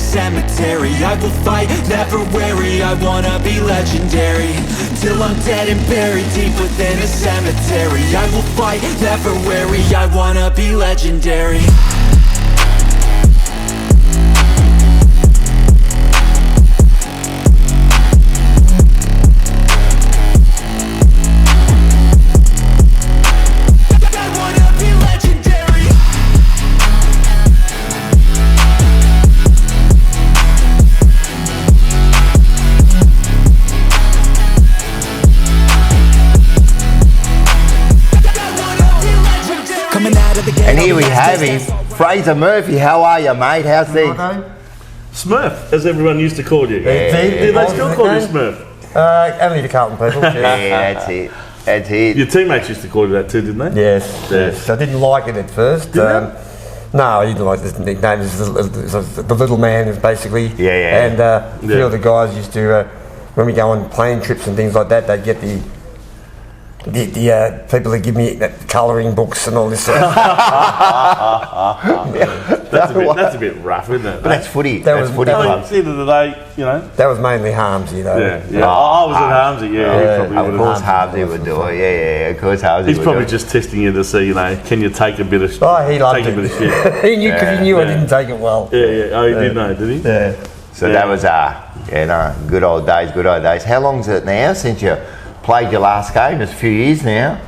cemetery. I will fight, never weary, I wanna be legendary. Till I'm dead and buried deep within a cemetery. I will fight, never weary, I wanna be legendary. And here we have him, Fraser Murphy. How are you, mate? How's things? Smurf, as everyone used to call you. Yeah. Do they still call you Smurf? Only the Carlton people. Yeah, that's it. That's it. Your teammates used to call you that too, didn't they? Yes. I didn't like it at first. No, I didn't like the nickname. The little man is basically. Yeah. And a few of the guys used to, when we go on plane trips and things like that, they'd get the people that give me colouring books and all this stuff. That's a bit rough, isn't it? But that's footy. That's footy At the end of the day, you know. That was mainly Harmsy, though. Yeah. I was at Harmsy, Of course, Harmsy would do it. Yeah. Of course, Harmsy. He's probably just testing you to see, you know, can you take a bit of? Oh, he loved take it. A bit of shit. He knew because he knew I didn't take it well. Yeah. Oh, he did know, did he? Yeah. So that was good old days. How long's it now since you played your last game? It's a few years now.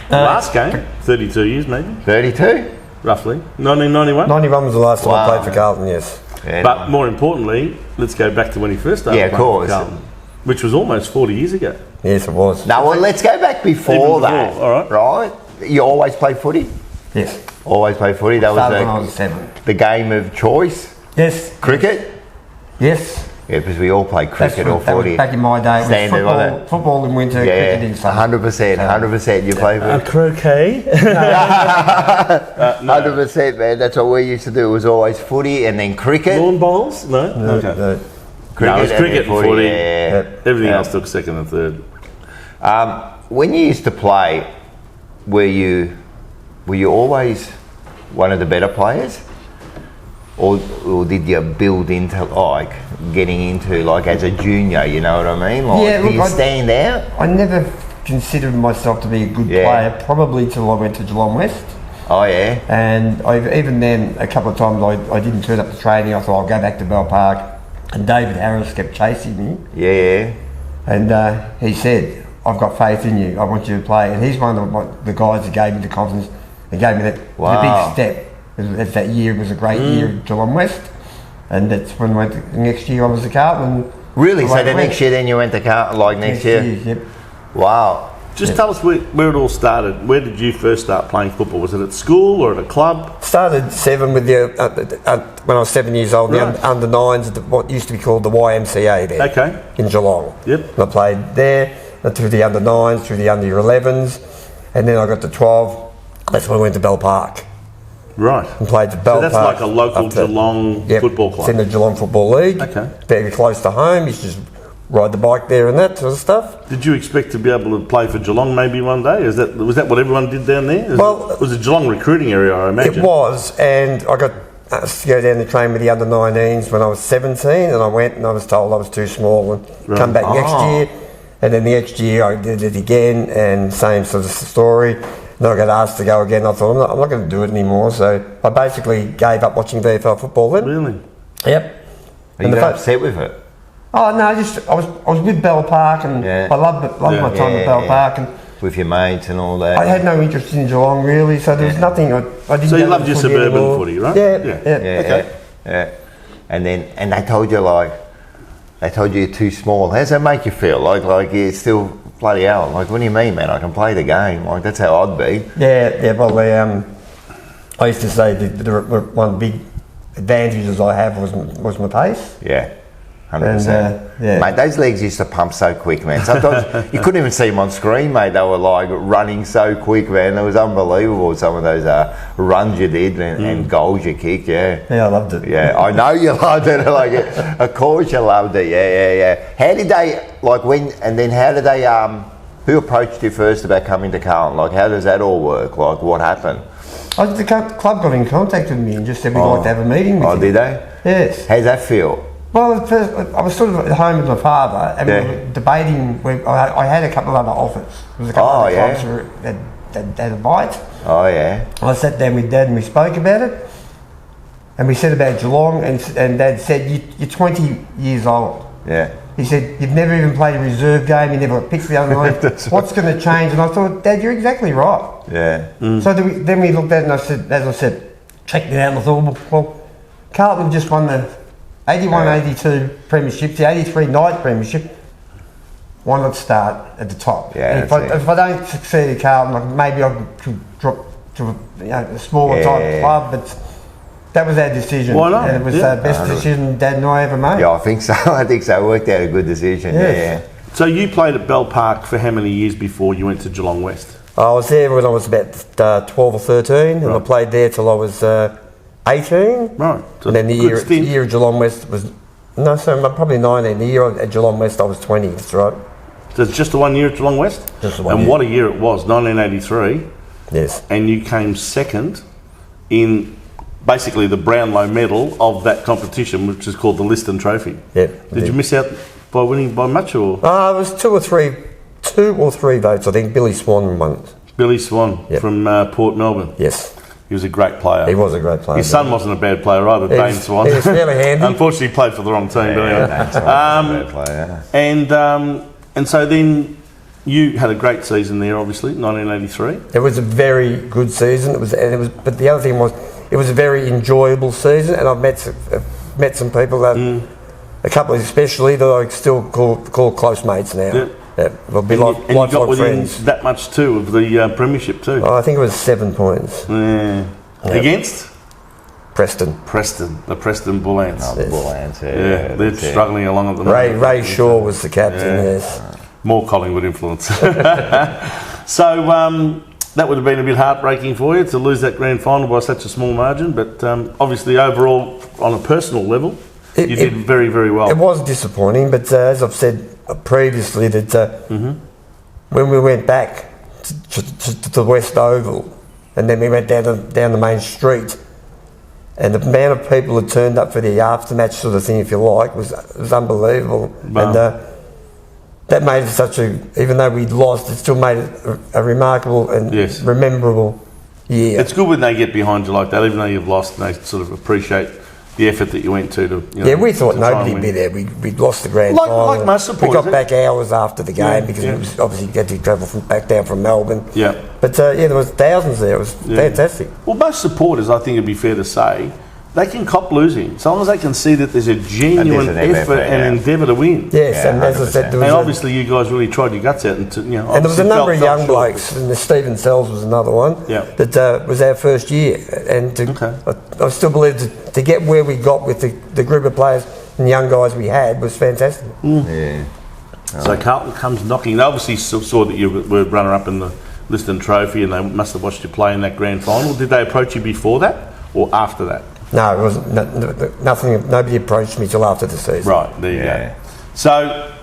Last game, 32 years maybe. 32? Roughly. 1991? 91 was the last time I played for Carlton, yes. Yeah, but more importantly, let's go back to when he first started playing for Carlton, which was almost 40 years ago. Yes, it was. No, well, let's go back before that. All right. Right? You always played footy? Yes. Always played footy? That Started when I was 7. The game of choice? Yes. Cricket? Yes. Yeah, because we all played cricket or that footy. was back in my day. It was football in winter, cricket in summer. 100%. You play for croquet? 100%, man. That's what we used to do. It was always footy and then cricket. Lawn bowls? No. Cricket, it was cricket and footy. Yeah. Everything else took second and third. When you used to play, were you always one of the better players? Or did you build into getting into as a junior, you know what I mean? Did you stand out? I never considered myself to be a good player, probably till I went to Geelong West. Oh yeah. And even then, a couple of times I didn't turn up to training. I thought I'll go back to Bell Park, and David Harris kept chasing me. Yeah. And he said, "I've got faith in you. I want you to play." And he's one of the guys that gave me the confidence and gave me the big step. That year was a great year at Geelong West, and that's when I went the next year I was at Carlton. Really? So the next year then you went to Carlton, next year? Yep. Wow. Just tell us where it all started. Where did you first start playing football? Was it at school or at a club? Started 7 with when I was 7 years old, right. the under 9s at what used to be called the YMCA there. Okay. In Geelong. Yep. And I played there, through the under 9s, through the under 11s, and then I got to 12. That's when I went to Bell Park. Right. And played for Bell Park. So that's like a local Geelong football club? It's in the Geelong Football League. Okay. Very close to home. Used to just ride the bike there and that sort of stuff. Did you expect to be able to play for Geelong maybe one day? Was that what everyone did down there? It was a Geelong recruiting area, I imagine. It was, and I got to go down to train with the under 19s when I was 17, and I went and I was told I was too small and come back next year. And then the next year I did it again, and same sort of story. Then I got asked to go again. I thought, I'm not going to do it anymore. So I basically gave up watching VFL football then. Really? Yep. Are you upset with it? Oh no, I was with Bell Park, and I loved my time at Bell Park, and with your mates and all that. I had no interest in Geelong really, so there was nothing. I didn't. So you loved your suburban footy, right? Yeah. Okay. Yeah. And then they told you you're too small. How does that make you feel? Like you're still bloody hell. Like, what do you mean, man? I can play the game. Like, that's how I'd be. Yeah. Well, I used to say one of the big advantages I have was my pace. Yeah. 100%. Mate, those legs used to pump so quick, man. Sometimes you couldn't even see them on screen, mate. They were running so quick, man. It was unbelievable, some of those runs you did and goals you kicked, Yeah, I loved it. Yeah, I know you loved it. Of course you loved it, yeah. How did they, how did they, who approached you first about coming to Carlton? How does that all work? What happened? The club got in contact with me and just said we'd like to have a meeting with you. Oh, did they? Yes. How's that feel? Well, at first, I was sort of at home with my father and we were debating. I had a couple of other offers. There was a couple of other clubs that had a bite. Oh, yeah. I sat down with Dad and we spoke about it. And we said about Geelong, and Dad said, you're 20 years old. Yeah. He said, you've never even played a reserve game, you never got picked the other night. What's going to change? And I thought, Dad, you're exactly right. Yeah. So then we looked at it and I said, as I said, checked it out and I thought, well, Carlton just won the 81-82 Premiership, the 83 night Premiership. Why not start at the top? Yeah, if I don't succeed at Carlton, maybe I could drop to a smaller type club, but that was our decision. Why not? And it was the best decision Dad and I ever made. Yeah, I think so. I think so. It worked out a good decision. Yes. Yeah. So you played at Bell Park for how many years before you went to Geelong West? I was there when I was about 12 or 13, and I played there till I was 18. Right. So And then the year at Geelong West was, probably 19. The year at Geelong West I was 20, that's right. So it's just the 1 year at Geelong West? Just the 1 and year. what a year it was, 1983. Yes. And you came second in basically the Brownlow medal of that competition, which is called the Liston Trophy. Yeah. Did you miss out by winning by much, or? It was two or three votes, I think. Billy Swan won it. Billy Swan from Port Melbourne. Yes. He was a great player. He was a great player. His son wasn't a bad player either, Dane Swan. He was fairly handy. Unfortunately, he played for the wrong team. But anyway. And so then you had a great season there, obviously, 1983. It was a very good season. But the other thing was, it was a very enjoyable season, and I've met some people that, a couple especially, that I still call close mates now. Yeah. Yeah, they'll be And you got lifelong within friends. that much too of the Premiership too. Oh, I think it was 7 points. Yeah. Against Preston. the Preston Bull Ants. Oh, the Bull Ants, Yeah, they're struggling along at the moment. Ray Shaw was the captain, yes. More Collingwood influence. So that would have been a bit heartbreaking for you to lose that grand final by such a small margin, but obviously overall, on a personal level, you did very, very well. It was disappointing, but as I've said previously, that when we went back to the West Oval, and then we went down the main street, and the amount of people that turned up for the aftermatch sort of thing, if you like, was unbelievable. Wow. And that made it even though we'd lost, it still made it a remarkable and rememberable year. It's good when they get behind you like that, even though you've lost, and they sort of appreciate the effort that you went to we thought nobody'd be there. We'd lost the grand final. Like most supporters. We got back hours after the game because it was obviously you had to travel back down from Melbourne. Yeah. But there was thousands there. It was fantastic. Well, most supporters, I think it'd be fair to say, they can cop losing, so long as they can see that there's a genuine effort and endeavour to win. Yes, and as I said, there was obviously you guys really tried your guts out, and there was a number of young blokes, and Stephen Sells was another one. Yeah. That was our first year, and I still believe to get where we got with the group of players and young guys we had was fantastic. Yeah. So Carlton comes knocking. They obviously saw that you were runner-up in the Liston Trophy, and they must have watched you play in that grand final. Did they approach you before that or after that? No, it wasn't. Nothing. Nobody approached me till after the season. Right, there you go. So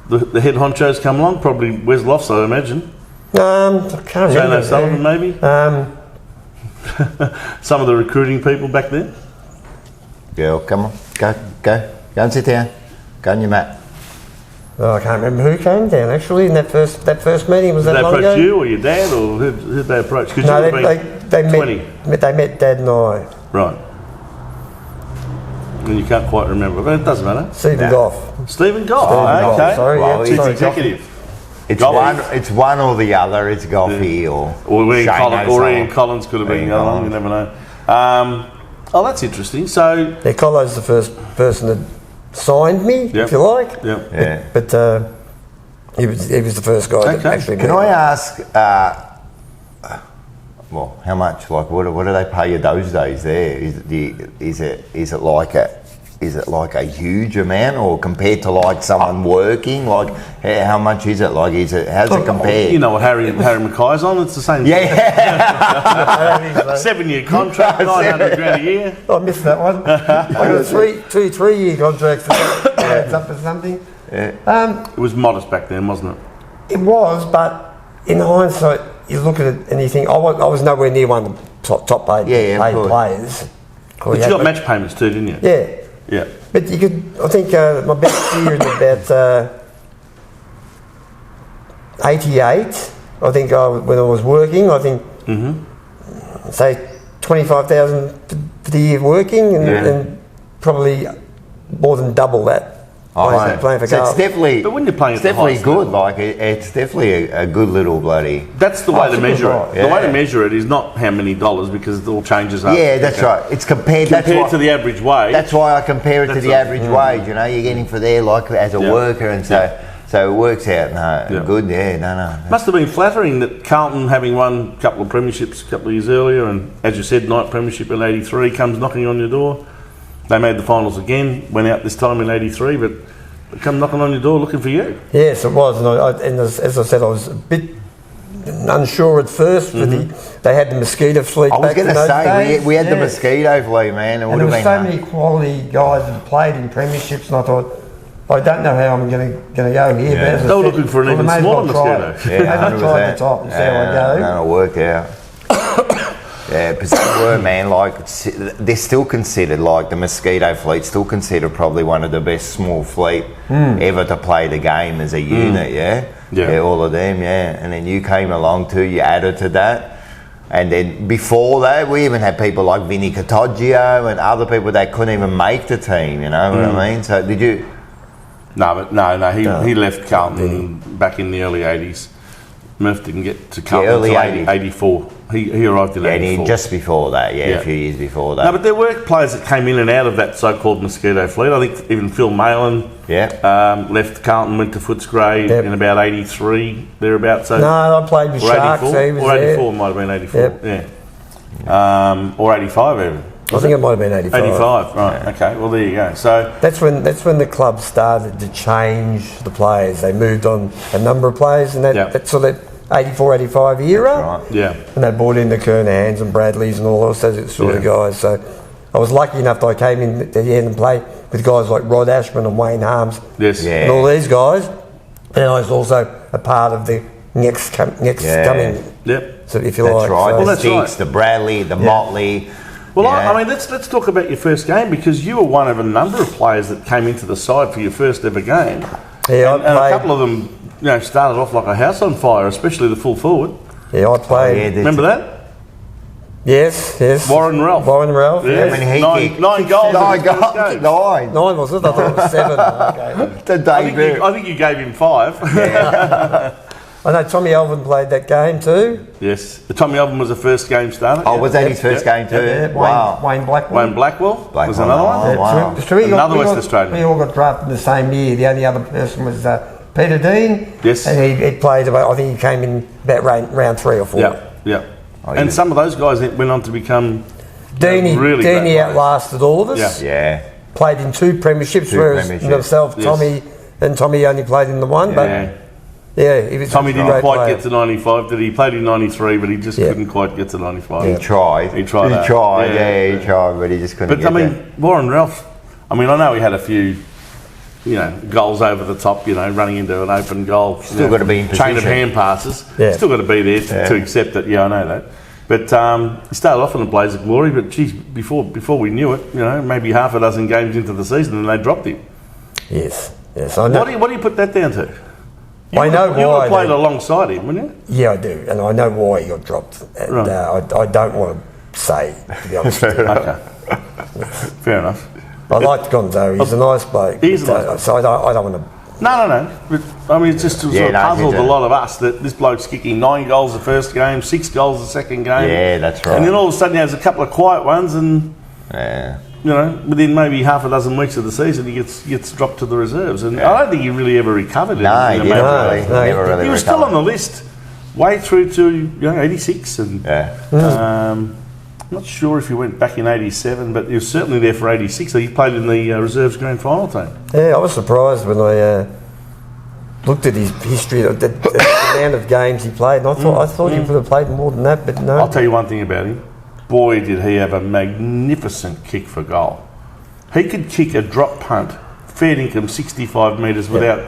the head honchos come along, probably Wes Lofts, I imagine. I can't Shane remember. O'Sullivan, maybe? Some of the recruiting people back there? Girl, come on. Go and sit down. Go on your mat. I can't remember who came down actually in that first meeting. Was Did that they long approach ago? you or your dad, or who did they approach? Because No, you would have been 20. They met Dad and I. Right. And you can't quite remember, but it doesn't matter. Stephen Goff. Stephen Goff, Goff, okay. sorry, Well, Chief he's executive. It's one or the other. It's Goffy Or Shane Ian Collins could have been Ian the other one, you never know. That's interesting. So, Yeah, Colo's the first person that signed me, if you like. yeah. But he was the first guy that actually Can met I me. ask, well, how much? Like, what do they pay you those days there? Is it like a huge amount, or compared to like someone working? Like, how much is it? Like, how's it compared? You know what Harry Mackay's on? It's the same. Yeah. 7-year contract, 900 grand a year. I missed that one. I got a 3-year contract. It's up for something. It was modest back then, wasn't it? It was, but in hindsight, you look at it and you think, I was nowhere near one top paid, Yeah, of paid course. players. But you got match payments too, didn't you? Yeah. Yeah. But you could, I think my best year in about 88, I think when I was working, I think, say 25,000 for the year working and probably more than double that playing for So it's Carlton. definitely, But when you're playing it's at the definitely highest good. level. Like it's definitely a good little bloody. That's the way to it's measure right. it. The way Yeah. to measure it is not how many dollars, because it all changes up. Yeah, that's right. It's compared. That's Compared why, to the average wage. That's why I compare it to That's the right. average wage. You know, you're getting for there like as a Yeah. worker, and so it works out. No, good. Yeah, no. Must have been flattering that Carlton, having won a couple of premierships a couple of years earlier, and as you said, night premiership in '83 comes knocking on your door. They made the finals again, went out this time in '83, but they come knocking on your door looking for you. Yes, it was. And as I said, I was a bit unsure at first. For they had the mosquito fleet I was back in going to those say days. we had the Yeah. mosquito fleet, man. It would And there have were been so many quality guys that played in premierships, and I thought, I don't know how I'm going to go here. But as I They were said, looking for an well, even I may as well smaller try mosquito. it. May as well try the top and see how I go. That'll work out. Yeah, because they were, man, like, they're still considered, like, the mosquito fleet's still considered probably one of the best small fleet ever to play the game as a unit, Yeah. all of them, and then you came along too, you added to that. And then before that, we even had people like Vinny Catoggio and other people that couldn't even make the team, you know what I mean? So did you... No, he left Carlton back in the early '80s. Murph didn't get to Carlton early until 80s. '84. He arrived in And '84. just before that, a few years before that. No, but there were players that came in and out of that so-called mosquito fleet. I think even Phil Malin left Carlton, went to Footscray in about '83, thereabouts. So No, I played with or Sharks. 84, He was or there. 84 might have been 84. Yep. Yeah, or 85 even. I think it might have been 85. 85, right? Okay, well there you go. So That's when the club started to change the players. They moved on a number of players in that sort of 84, 85 era. Right. yeah, And they brought in the Kernans and Bradleys and all those sort of guys. So I was lucky enough that I came in at the end and played with guys like Rod Ashman and Wayne Harms yes, Yeah. and all these guys. And I was also a part of the next coming, yep. so if you That's like. right. So- Well, The that's Sticks, right. the Bradley, the Motley. Well, Yeah. I mean, let's talk about your first game, because you were one of a number of players that came into the side for your first ever game. Yeah, and a couple of them, started off like a house on fire, especially the full forward. Yeah, I played. yeah, Remember that? Yes. Warren Ralph. Yeah. How many he nine kicked? goals. Nine in his first goals. game. 9. 9 was it? I thought it was 7. Okay. The I think, debut. I think you gave him 5. I know Tommy Elvin played that game too. Yes. Tommy Alvin was the first game starter. Oh, was that his first game too? Yeah, Wow. Wayne Blackwell. Wayne Blackwell was Blackwell, another one. oh, Yeah, wow. so we Another West all, Australian. We all got drafted in the same year. The only other person was Peter Dean. Yes. And he played about, I think he came in about round 3 or 4. Yeah, yeah. Oh, And yeah. some of those guys went on to become Deanie, really great Deanie players. outlasted all of us. Yeah. Played in 2 premierships, Two whereas premierships. myself, Yes. Tommy only played in the one. Yeah. But yeah, he was Tommy a didn't great quite player. get to 95, did he? Played in 93, but he just Yeah. couldn't quite get to 95. He tried. He tried that. He tried, Yeah. he tried, but he just couldn't But get I mean, Warren Ralph, I know he had a few, goals over the top, running into an open goal. Still gotta be in Chain of position. hand passes. Yeah. Still got to be there to accept it. Yeah, I know that. But he started off in a blaze of glory, but geez, before we knew it, maybe half a dozen games into the season and they dropped him. Yes, I know. What do you put that down to? I know You would why have played they- alongside him, wouldn't you? Yeah, I do, and I know why he got dropped. And Right. I don't want to say, to be honest with you. Okay. Fair enough. I liked Gonzo. He's a nice bloke. He is a but, nice bloke. So I don't want to. No. But, it's just sort of puzzled he's a lot of us that this bloke's kicking 9 goals the first game, 6 goals the second game. Yeah, that's right. And then all of a sudden he has a couple of quiet ones and, Yeah. within maybe half a dozen weeks of the season he gets dropped to the reserves. And I don't think he really ever recovered. No, he in a didn't major really. way. No, Never really He was still on recovered. the list way through to 86 and I'm not sure if he went back in 87, but he was certainly there for 86. So he played in the reserves grand final team. Yeah, I was surprised when I looked at his history, the amount of games he played, and I thought he would have played more than that, but no. I'll tell you one thing about him. Boy, did he have a magnificent kick for goal. He could kick a drop punt, fair income 65 metres without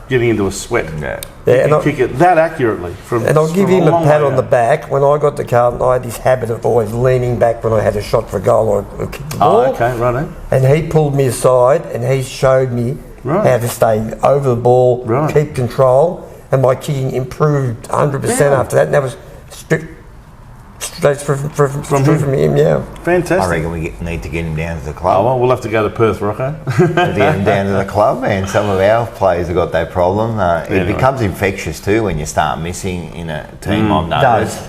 getting into a sweat. Yeah. You and can kick it that accurately. And I'll give him a long pat way on the out. back. When I got to Carlton, I had this habit of always leaning back when I had a shot for goal or kicked the ball. Oh, okay, right. And he pulled me aside and he showed me Right. how to stay over the ball, Right. keep control, and my kicking improved 100% after that. And that was straight from him, yeah. Fantastic. I reckon we need to get him down to the Oh, club. well, we'll have to go to Perth, Rocco. Get him down to the club, and some of our players have got that problem. It Anyway. becomes infectious too when you start missing in a team. I've It noticed. does.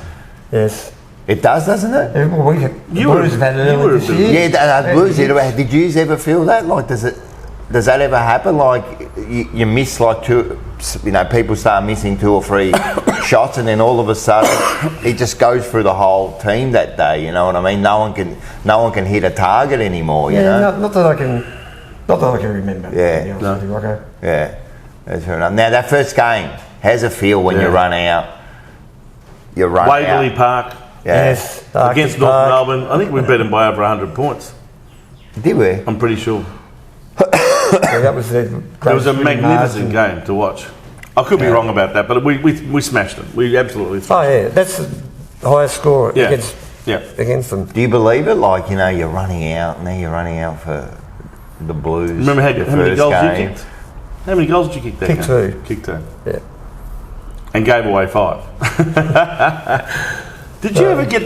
Yes. It does, doesn't it? The Blues have had it earlier this year. Yeah, Blues. Did you ever feel that? Like, does that ever happen? Like, you miss like two, people start missing 2 or 3 shots, and then all of a sudden it just goes through the whole team that day. You know what I mean? No one can hit a target anymore. You know? Not that I can remember. Yeah. To be honest with you, Rocco. Yeah, that's fair enough. Now that first game, how's it feel when you run out? You run Waverley out. Park Yeah. Yes. Dark against Park. North Melbourne. I think we beat them by over 100 points. Did we? I'm pretty sure. Yeah, that was It was a magnificent game to watch. I could be wrong about that, but we smashed them. We absolutely Oh smashed yeah, that's the highest score Yeah. against against them. Do you believe it? Like, you're running out. Now you're running out for the Blues. Remember how many first goals you game. kicked? How many goals did you kick that Kicked game? 2. Kicked 2. Yeah. And gave away 5. Did you ever get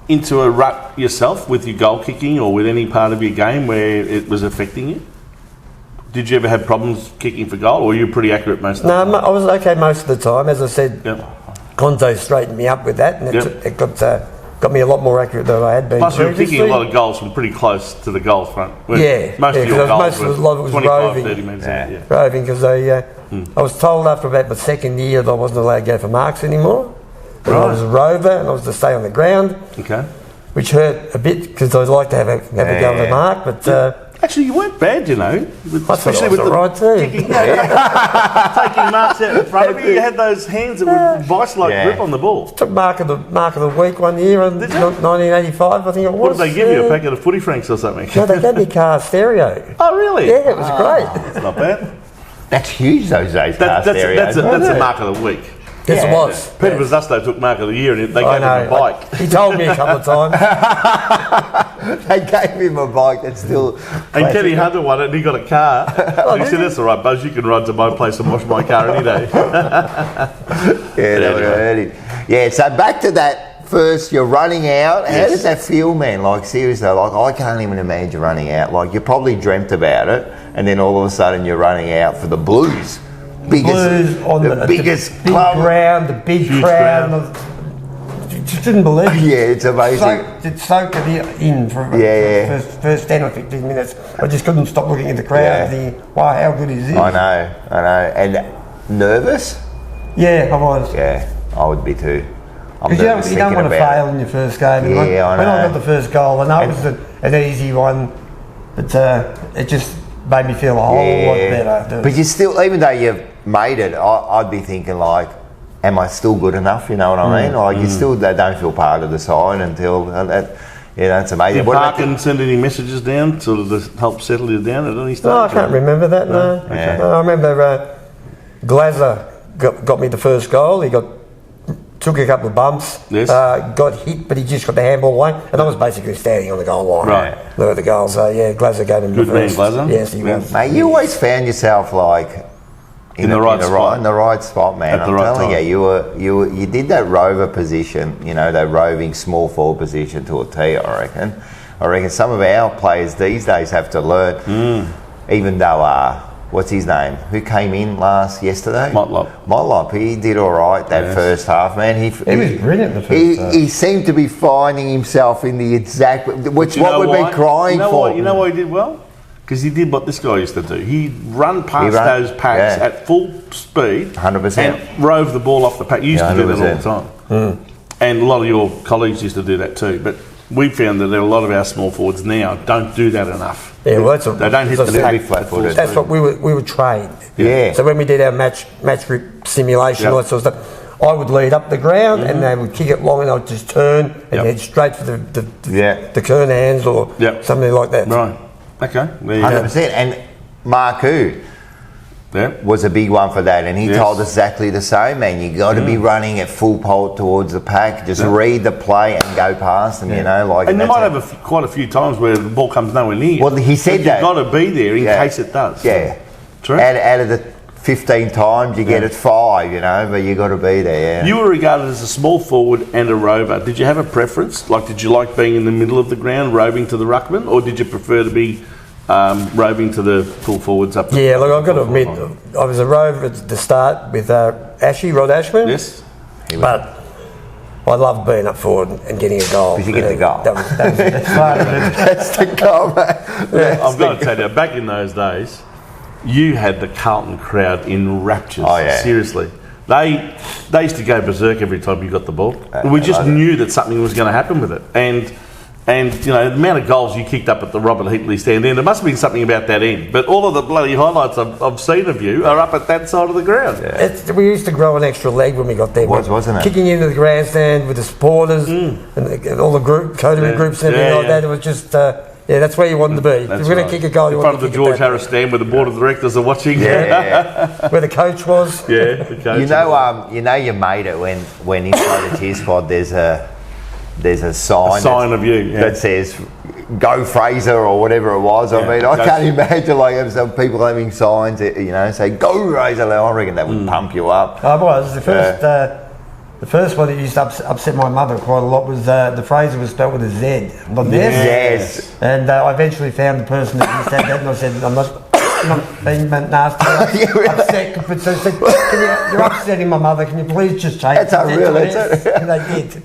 into a rut yourself with your goal kicking or with any part of your game where it was affecting you? Did you ever have problems kicking for goal, or were you pretty accurate most of the time? No, I was okay most of the time. As I said, Yep. Conte straightened me up with that, and it got me a lot more accurate than I had been Plus, you were previously. kicking a lot of goals from pretty close to the goal front. Yeah, Most of your because goals most of a lot of it was 25, roving. 30 metres out. Yeah. Roving, because I was told after about my second year that I wasn't allowed to go for marks anymore. And I was a rover, and I was to stay on the ground, Okay. which hurt a bit because I'd like to have a go at the mark, but Actually, you weren't bad, you know. I thought I was all right too. taking marks out in front of you. You had those hands that would vice-like grip on the ball. Took mark of the week one year in 1985, I think it was. What did they give you? A packet of footy franks or something? No, they gave me car stereo. Oh, really? Yeah, it was great. That's not bad. That's huge those days. That's a mark of the week. Yes, it was. Peter Vazusto took mark of the year and they gave him a bike. He told me a couple of times. They gave him a bike that's still. And Kenny Hunter won it and he got a car. And he said, "That's all right, Buzz, you can ride to my place and wash my car any day." Yeah, so back to that first, you're running out. How does that feel, man? Like, seriously, like, I can't even imagine running out. Like, you probably dreamt about it, and then all of a sudden you're running out for the Blues. Blues on the biggest big club. ground, the big crowd. Just didn't believe it. Yeah, it's amazing. Soaked it in for first 10 or 15 minutes. I just couldn't stop looking at the crowd and thinking, wow, how good is this? I know. And nervous? Yeah, I was. Yeah, I would be too. I'm Because nervous you don't want to thinking about fail in your first game. And Yeah, I when I know. got the first goal, I know it was an easy one, but it just made me feel a whole lot better. But you still, even though you've made it, I'd be thinking like, am I still good enough? You know what I mean? Like, you still don't feel part of the side until it's amazing. Did Parkin send any messages down sort of to help settle you down at any stage? No, I can't remember that. No, Okay. No, I remember Glazer got me the first goal. He took a couple of bumps, Yes. got hit, but he just got the handball away, and I was basically standing on the goal line. Right. Look at the goal. So yeah, Glazer gave him Good the man, first. Glazer. Yes, he was. Mate, you always found yourself like in the right spot. in the right spot, man. At the I'm right telling time. you did that rover position, that roving small forward position to a T. I reckon some of our players these days have to learn. Even though what's his name? Who came in yesterday? Motlop. He did all right that first half, man. He was brilliant the first half. He seemed to be finding himself in the exact, which You know what we've why? been crying you know for. Why? You know why he did well? Because he did what this guy used to do. He'd run past those packs at full speed 100%. and rove the ball off the pack. You used to do that all 100%. the time. And a lot of your colleagues used to do that too. But we found that a lot of our small forwards now don't do that enough. Yeah, well, They don't hit the pack flat-footed. That's what we were trained. Yeah. So when we did our match grip simulation, all that sort of stuff, I would lead up the ground and they would kick it long, and I'd just turn and head straight for the Kern hands or something like that. Right. Okay. There you go. 100%. And Marku, was a big one for that, and he Yes. told us exactly the same, man. You got to be running at full pole towards the pack. Just read the play and go past them, you know. Like, And you that's might have quite a few times where the ball comes nowhere near. Well, he said but that. You've got to be there in Yeah. case it does. Yeah. True. Out of the 15 times, you get it 5, you know, but you got to be there, yeah. You were regarded as a small forward and a rover. Did you have a preference? Like, did you like being in the middle of the ground, roving to the ruckman, or did you prefer to be roving to the full forwards up? Yeah, look, I've got to admit, I was a rover at the start with Rod Ashman. Yes. But I loved being up forward and getting a goal. Because you get the goal. That's part of it. That's the goal, mate. Yeah, I've got to tell you, back in those days, you had the Carlton crowd in raptures. Oh, yeah. Seriously. They used to go berserk every time you got the ball. We just knew that something was going to happen with it. And you know, the amount of goals you kicked up at the Robert Heatley stand end, there must have been something about that end. But all of the bloody highlights I've seen of you are up at that side of the ground. Yeah. We used to grow an extra leg when we got there. Wasn't it? Kicking into the grandstand with the supporters and all the coterie groups and everything like that. It was just, that's where you wanted to be. If you're going to kick a goal, you in want front to of the kick it George Harris stand where the board of directors are watching. where the coach was. Yeah, the coach. You know you made it when inside the tier squad there's a sign of you that says "Go Fraser" or whatever it was. I mean, I can't imagine like some people having signs that, you know, say "Go Fraser." I reckon that would pump you up. Oh, it was the first one that used to upset my mother quite a lot was the Fraser was spelled with a Z, not an S. Yes. And I eventually found the person that used to have that, and I said, I'm not being nasty, upset, but so I said, you're upsetting my mother, can you please just change That's unreal, that's it. And they did.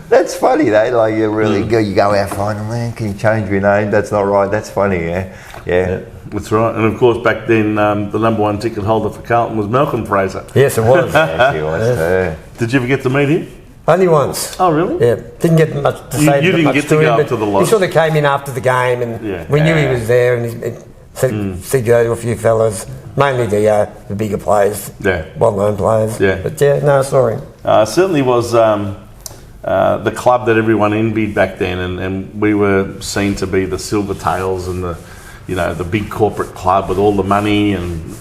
That's funny, though. Like you really go, you go out finding, man. Can you change your name? That's not right. That's funny, yeah. That's right. And of course, back then, the number one ticket holder for Carlton was Malcolm Fraser. Yes, it was. Yes, he was too. Did you ever get to meet him? Only once. Oh, really? Yeah, didn't get much to say. You didn't much get to go him, up but to the lodge. He sort of came in after the game, and we knew he was there, and he said go to a few fellas, mainly the bigger players, well-known players. Yeah. But no, sorry. Certainly was the club that everyone envied back then, and we were seen to be the silver tails and the big corporate club with all the money, and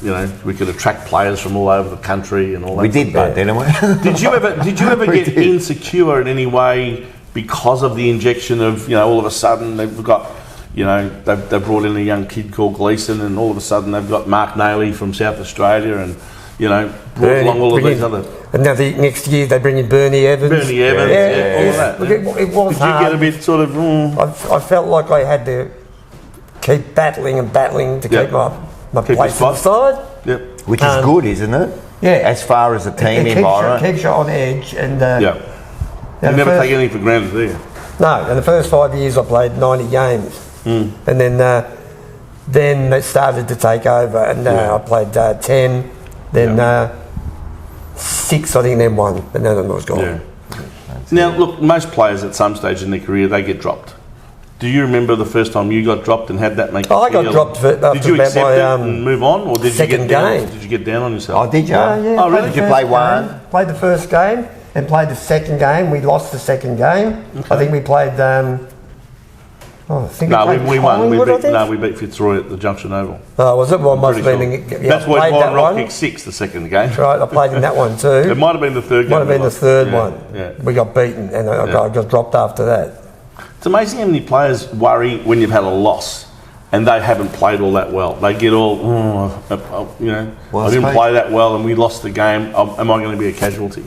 we could attract players from all over the country and all that. We did, but didn't we? Did you ever get insecure in any way because of the injection of all of a sudden they've got they've brought in a young kid called Gleeson, and all of a sudden they've got Mark Nailey from South Australia, and brought along all of these other. And now the next year they bring in Bernie Evans. All of that. Look, it was Did hard. you get a bit sort of? I felt like I had to keep battling to keep my place on the side. Yep. Which is good, isn't it? Yeah. As far as a team environment. Keeps you on edge, and You never take anything for granted, do you? No, in the first 5 years I played 90 games, and then it started to take over, and I played 10, then 6, I think, then 1, and then it was gone. Yeah. Now, look, most players at some stage in their career, they get dropped. Do you remember the first time you got dropped and had that make you I got feel? dropped after Did you about accept my it and move on, or did you second get down? game. Did you get down on yourself? Oh, did you? Yeah, Oh, really? Did you play one? Played the first game and played the second game. We lost the second game. Okay. I think we played. I think No, we played we won. Collingwood, I think. We beat Fitzroy at the Junction Oval. Oh, was it? Well, must have Pretty been. sure. Yeah, That's I why played Warren that Rock one. kicked 6 the second game. That's right, I played in that one too. It might have been the third game. Might have been the third one. Yeah. We got beaten, and I got dropped after that. It's amazing how many players worry when you've had a loss and they haven't played all that well. They get all, I didn't play that well and we lost the game. Am I going to be a casualty?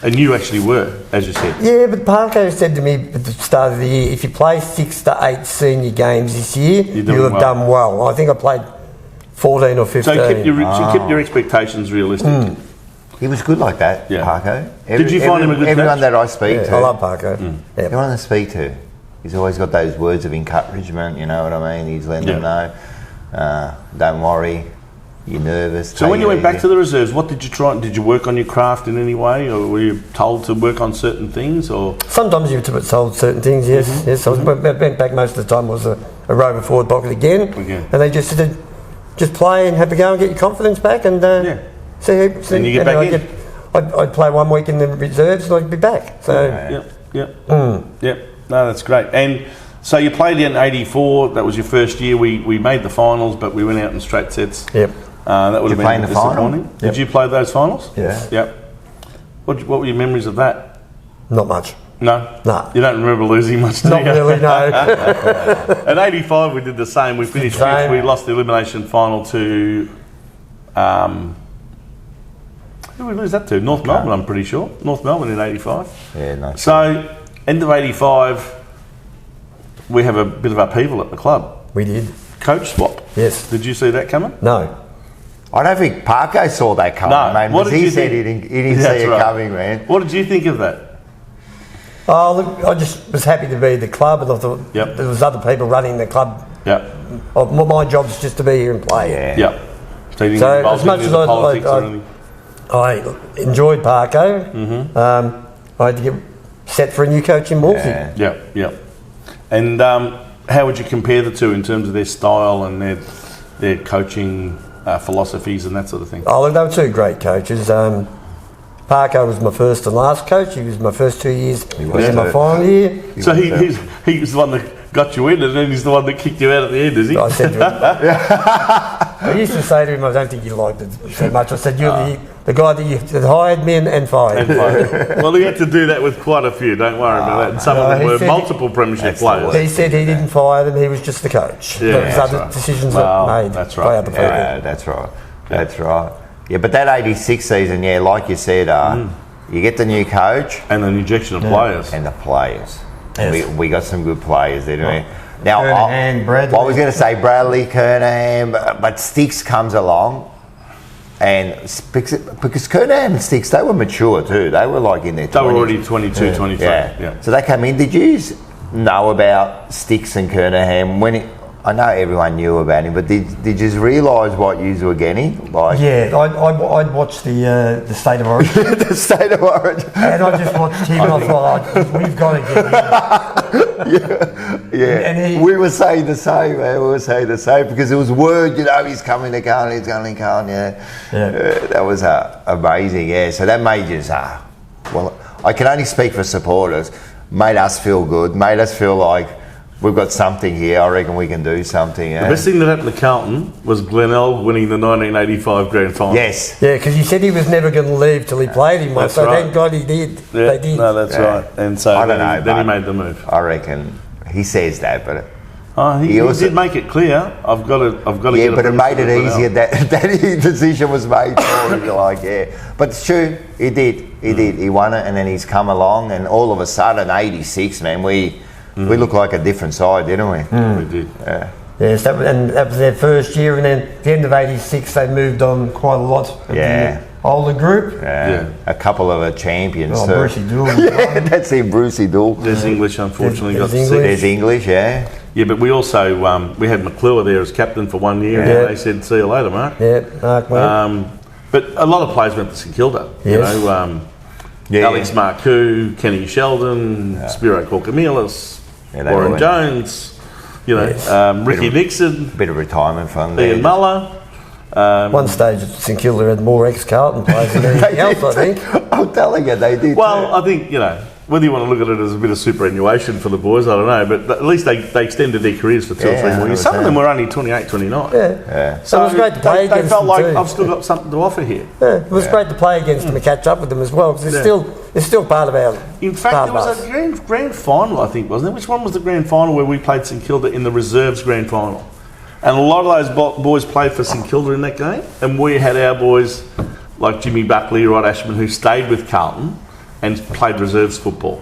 And you actually were, as you said. Yeah, but Parko said to me at the start of the year, if you play 6 to 8 senior games this year, you'll have done well. I think I played 14 or 15. So you kept your expectations realistic. He was good like that, Yeah. Parko. Did you find him a good Everyone coach? that I speak to. I love Parko. Yeah. Everyone I speak to, he's always got those words of encouragement, you know what I mean? He's letting them know, don't worry, you're nervous. So when you went back to the reserves, what did you try? Did you work on your craft in any way, or were you told to work on certain things? Or Sometimes you were told certain things, yes. Yes, I went back most of the time, was a rover forward pocket again. And they just said, just play and have a go and get your confidence back, and see who. And you get back in. I'd play 1 week in the reserves and I'd be back. So Yep. No, that's great. And so you played in '84. That was your first year. We made the finals, but we went out in straight sets. Yep. That would Did you have play in been the final? disappointing. Yep. Did you play those finals? Yeah. Yep. What were your memories of that? Not much. No? No. You don't remember losing much, do Not you? really, no. At 85, we did the same. We finished Same. fifth. We lost the elimination final to... who did we lose that to? North Melbourne, I'm pretty sure. North Melbourne in 85. Yeah, no. So, end of 85, we have a bit of upheaval at the club. We did. Coach swap. Yes. Did you see that coming? No. I don't think Parko saw that coming, No. man. What Because did he you said think? he didn't That's see it right. coming, man. What did you think of that? Oh, look, I just was happy to be at the club, and I thought Yep. there was other people running the club. Yep. My job's just to be here and play. Yeah. Yep. So you didn't So, get involved as much in as the I- politics I- or anything? I enjoyed Parko. I had to get set for a new coach in Wolseley. Yeah. Yep. Yep. And how would you compare the two in terms of their style and their coaching philosophies and that sort of thing? Oh, look, they were two great coaches. Parko was my first and last coach. He was my first 2 years. He was in my too. final year. So he's the one that got you in, and then he's the one that kicked you out at the end, is he? I said to him, I used to say to him, I don't think you liked it so much. I said, you're the guy that hired men and fired. Well, he had to do that with quite a few. Don't worry about that. And some of No, them he were said multiple premiership That's the players. word. He said he didn't fire them, he was just the coach. Yeah, There was that's other right. decisions Well, that made that's by right. other people. Yeah, that's right. That's right. Yeah, but that 86 season, yeah, like you said, you get the new coach And an injection of players. and the players. Yes. We got some good players there, didn't we? Now, Kernahan, Bradley. I was going to say Bradley, Kernahan, but Sticks comes along, and because Kernahan and Sticks, they were mature too. They were like in their 20s. They were already 22, 23. Yeah. Yeah. So they came in. Did you know about Sticks and Kernahan when I know everyone knew about him, but did you realise what you were getting? Like Yeah, I'd watched the State of Origin. the state of origin. And I just watched him and I thought, we've got to get him. Yeah, And he- we were saying the same, man. We were saying the same because there was word, he's coming to Carlton, he's coming to Carlton, yeah. That was amazing, yeah. So that made us, well, I can only speak for supporters, made us feel good, made us feel like we've got something here. I reckon we can do something. The best thing that happened to Carlton was Glenelg winning the 1985 grand final. Yes. Yeah, because he said he was never going to leave till he played him. That's So right. thank God he did. Yeah, They did. No, that's Yeah. right. And so I don't then, know, then he but made the move. I reckon he says that, but He also- did make it clear. I've got to yeah, get a but it made it premiership easier without- that his decision was made for him. You're like, yeah. But it's true, he did. He did. He won it, and then he's come along, and all of a sudden, 86, man, we look like a different side, didn't we? We did. Yes, that was their first year, and then at the end of '86 they moved on quite a lot. Of Yeah. the older group. Yeah. A couple of champions Oh, too. Brucey Dool. Yeah, that's him, Brucey Dool. There's English, unfortunately, There's got to English. see. There's English, yeah. Yeah, but we also we had McClure there as captain for 1 year, Yeah. and they said, "See you later, Mark." Yeah, Mark went. But a lot of players went to St Kilda. Yes. You know, Yeah, Alex Marcoux, Kenny Sheldon, Spiro Corcomelis, Yeah, they Warren were- Jones. You know, Yes. Ricky Nixon, Bit of retirement fund there. Ian Muller. One stage St Kilda had more ex-Carlton players than anything else, I think. I'm telling you, they did. Well, I think, you know, whether you want to look at it as a bit of superannuation for the boys, I don't know, but at least they extended their careers for 2 or 3 more years. Some of them were only 28, 29. Yeah. So it was great to play they against felt them like, too. I've still got something to offer here. Yeah, it was great to play against them and catch up with them as well, because it's still part of our. In fact, part there of was us. a grand final, I think, wasn't there? Which one was the grand final where we played St Kilda in the reserves grand final? And a lot of those boys played for St Kilda in that game, and we had our boys like Jimmy Buckley, Rod Ashman, who stayed with Carlton and played reserves football.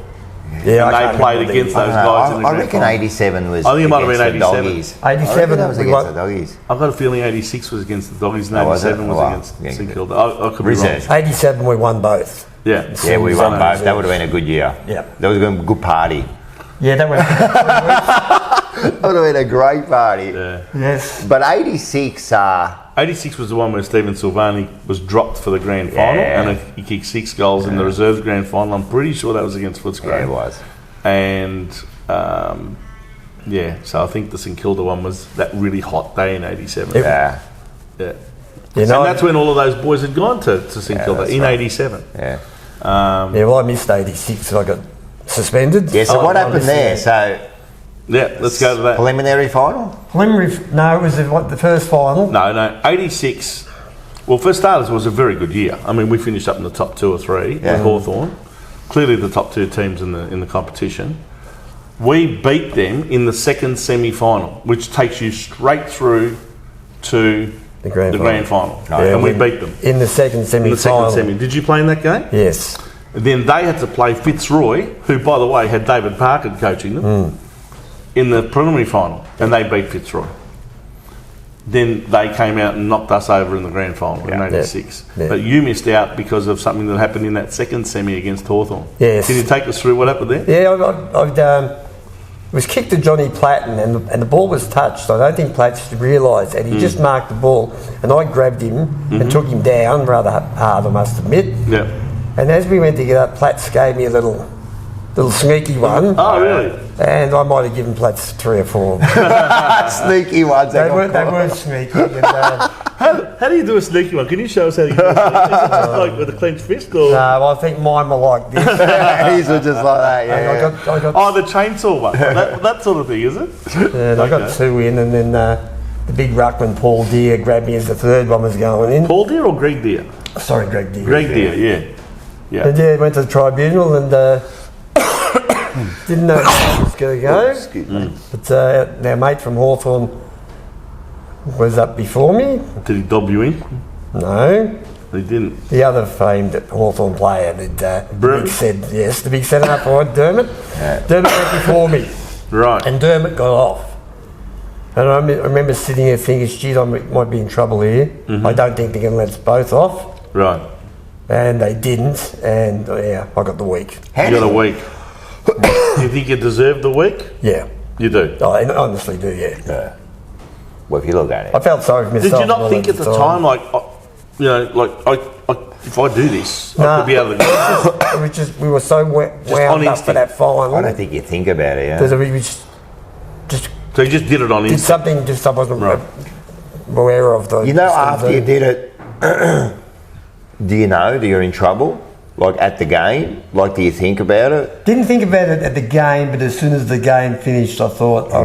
Yeah, And I they can't played remember against the- those guys in the I grand reckon final. 87 was. I think it might have been against the 87. Doggies. 87 that was we against won. the Doggies. I've got a feeling 86 was against the Doggies and Oh, was it? 87 was Wow. against Yeah. St Kilda. I could be Reserves. wrong. 87 we won both. Yeah. Yeah, we won Reserves. both. That would have been a good year. Yeah. That was a good party. Yeah, that was. That would have been a great party. Yeah. Yes. But 86, 86 was the one where Stephen Silvani was dropped for the grand final, Yeah. and he kicked 6 goals in the reserves grand final. I'm pretty sure that was against Footscray. yeah, it was. And so I think the St Kilda one was that really hot day in 87. Yeah, Yeah. You know, And that's when all of those boys had gone to St Kilda that's in right. 87. yeah. yeah, well, I missed 86 and I got suspended. Yeah, so Oh, what I happened there? So, Yeah, let's go to that. preliminary final? Preliminary, no, it was the first final. No, 86. Well, for starters, it was a very good year. I mean, we finished up in the top 2 or 3 with Hawthorn. Clearly the top 2 teams in the competition. We beat them in the second semi-final, which takes you straight through to the grand final. And we beat them. In the second semi-final. Did you play in that game? Yes. And then they had to play Fitzroy, who, by the way, had David Parker coaching them, in the preliminary final, and they beat Fitzroy. Then they came out and knocked us over in the grand final in 86. Yeah. But you missed out because of something that happened in that second semi against Hawthorn. Yes. Can you take us through what happened there? Yeah, it was kicked to Johnny Platten and the ball was touched. I don't think Platt realised, and he just marked the ball, and I grabbed him and took him down rather hard, I must admit. Yeah. And as we went to get up, Platts gave me a little sneaky one. Oh, really? And I might have given Platts 3 or 4. Sneaky ones. They weren't sneaky. And, How do you do a sneaky one? Can you show us how you do a sneaky one? Is it just like with a clenched fist? Or? no, I think mine were like this. These were just like that, yeah. I got, Oh, the chainsaw one. that sort of thing, is it? and I got 2 in, and then the big ruckman, Paul Deere, grabbed me as the 3rd one was going in. Paul Deere or Greg Deere? Sorry, Greg Deere. Greg Deere, yeah. Yeah. And went to the tribunal and didn't know how it was going to go. Excuse me. But our mate from Hawthorn was up before me. Did he dob you in? No. He didn't. The other famed Hawthorn player, the Brent? big the big centre forward, Dermot. Dermot went before me. Right. And Dermot got off. And I remember sitting there thinking, geez, I might be in trouble here. I don't think they're going to let us both off. Right. And they didn't, and I got the week. You got a week. Do you think you deserved the week? Yeah. You do? I honestly do, yeah. Well, if you look at it. I felt sorry for myself. Did you not think at the time, like, if I do this, I could be able to go? We were so wound up for that final. I don't think you think about it, yeah. Because we just So you just did it on did instinct? something just I wasn't aware of. You know, after you did it, do you know that you're in trouble? Like at the game? Like, do you think about it? Didn't think about it at the game, but as soon as the game finished, I thought I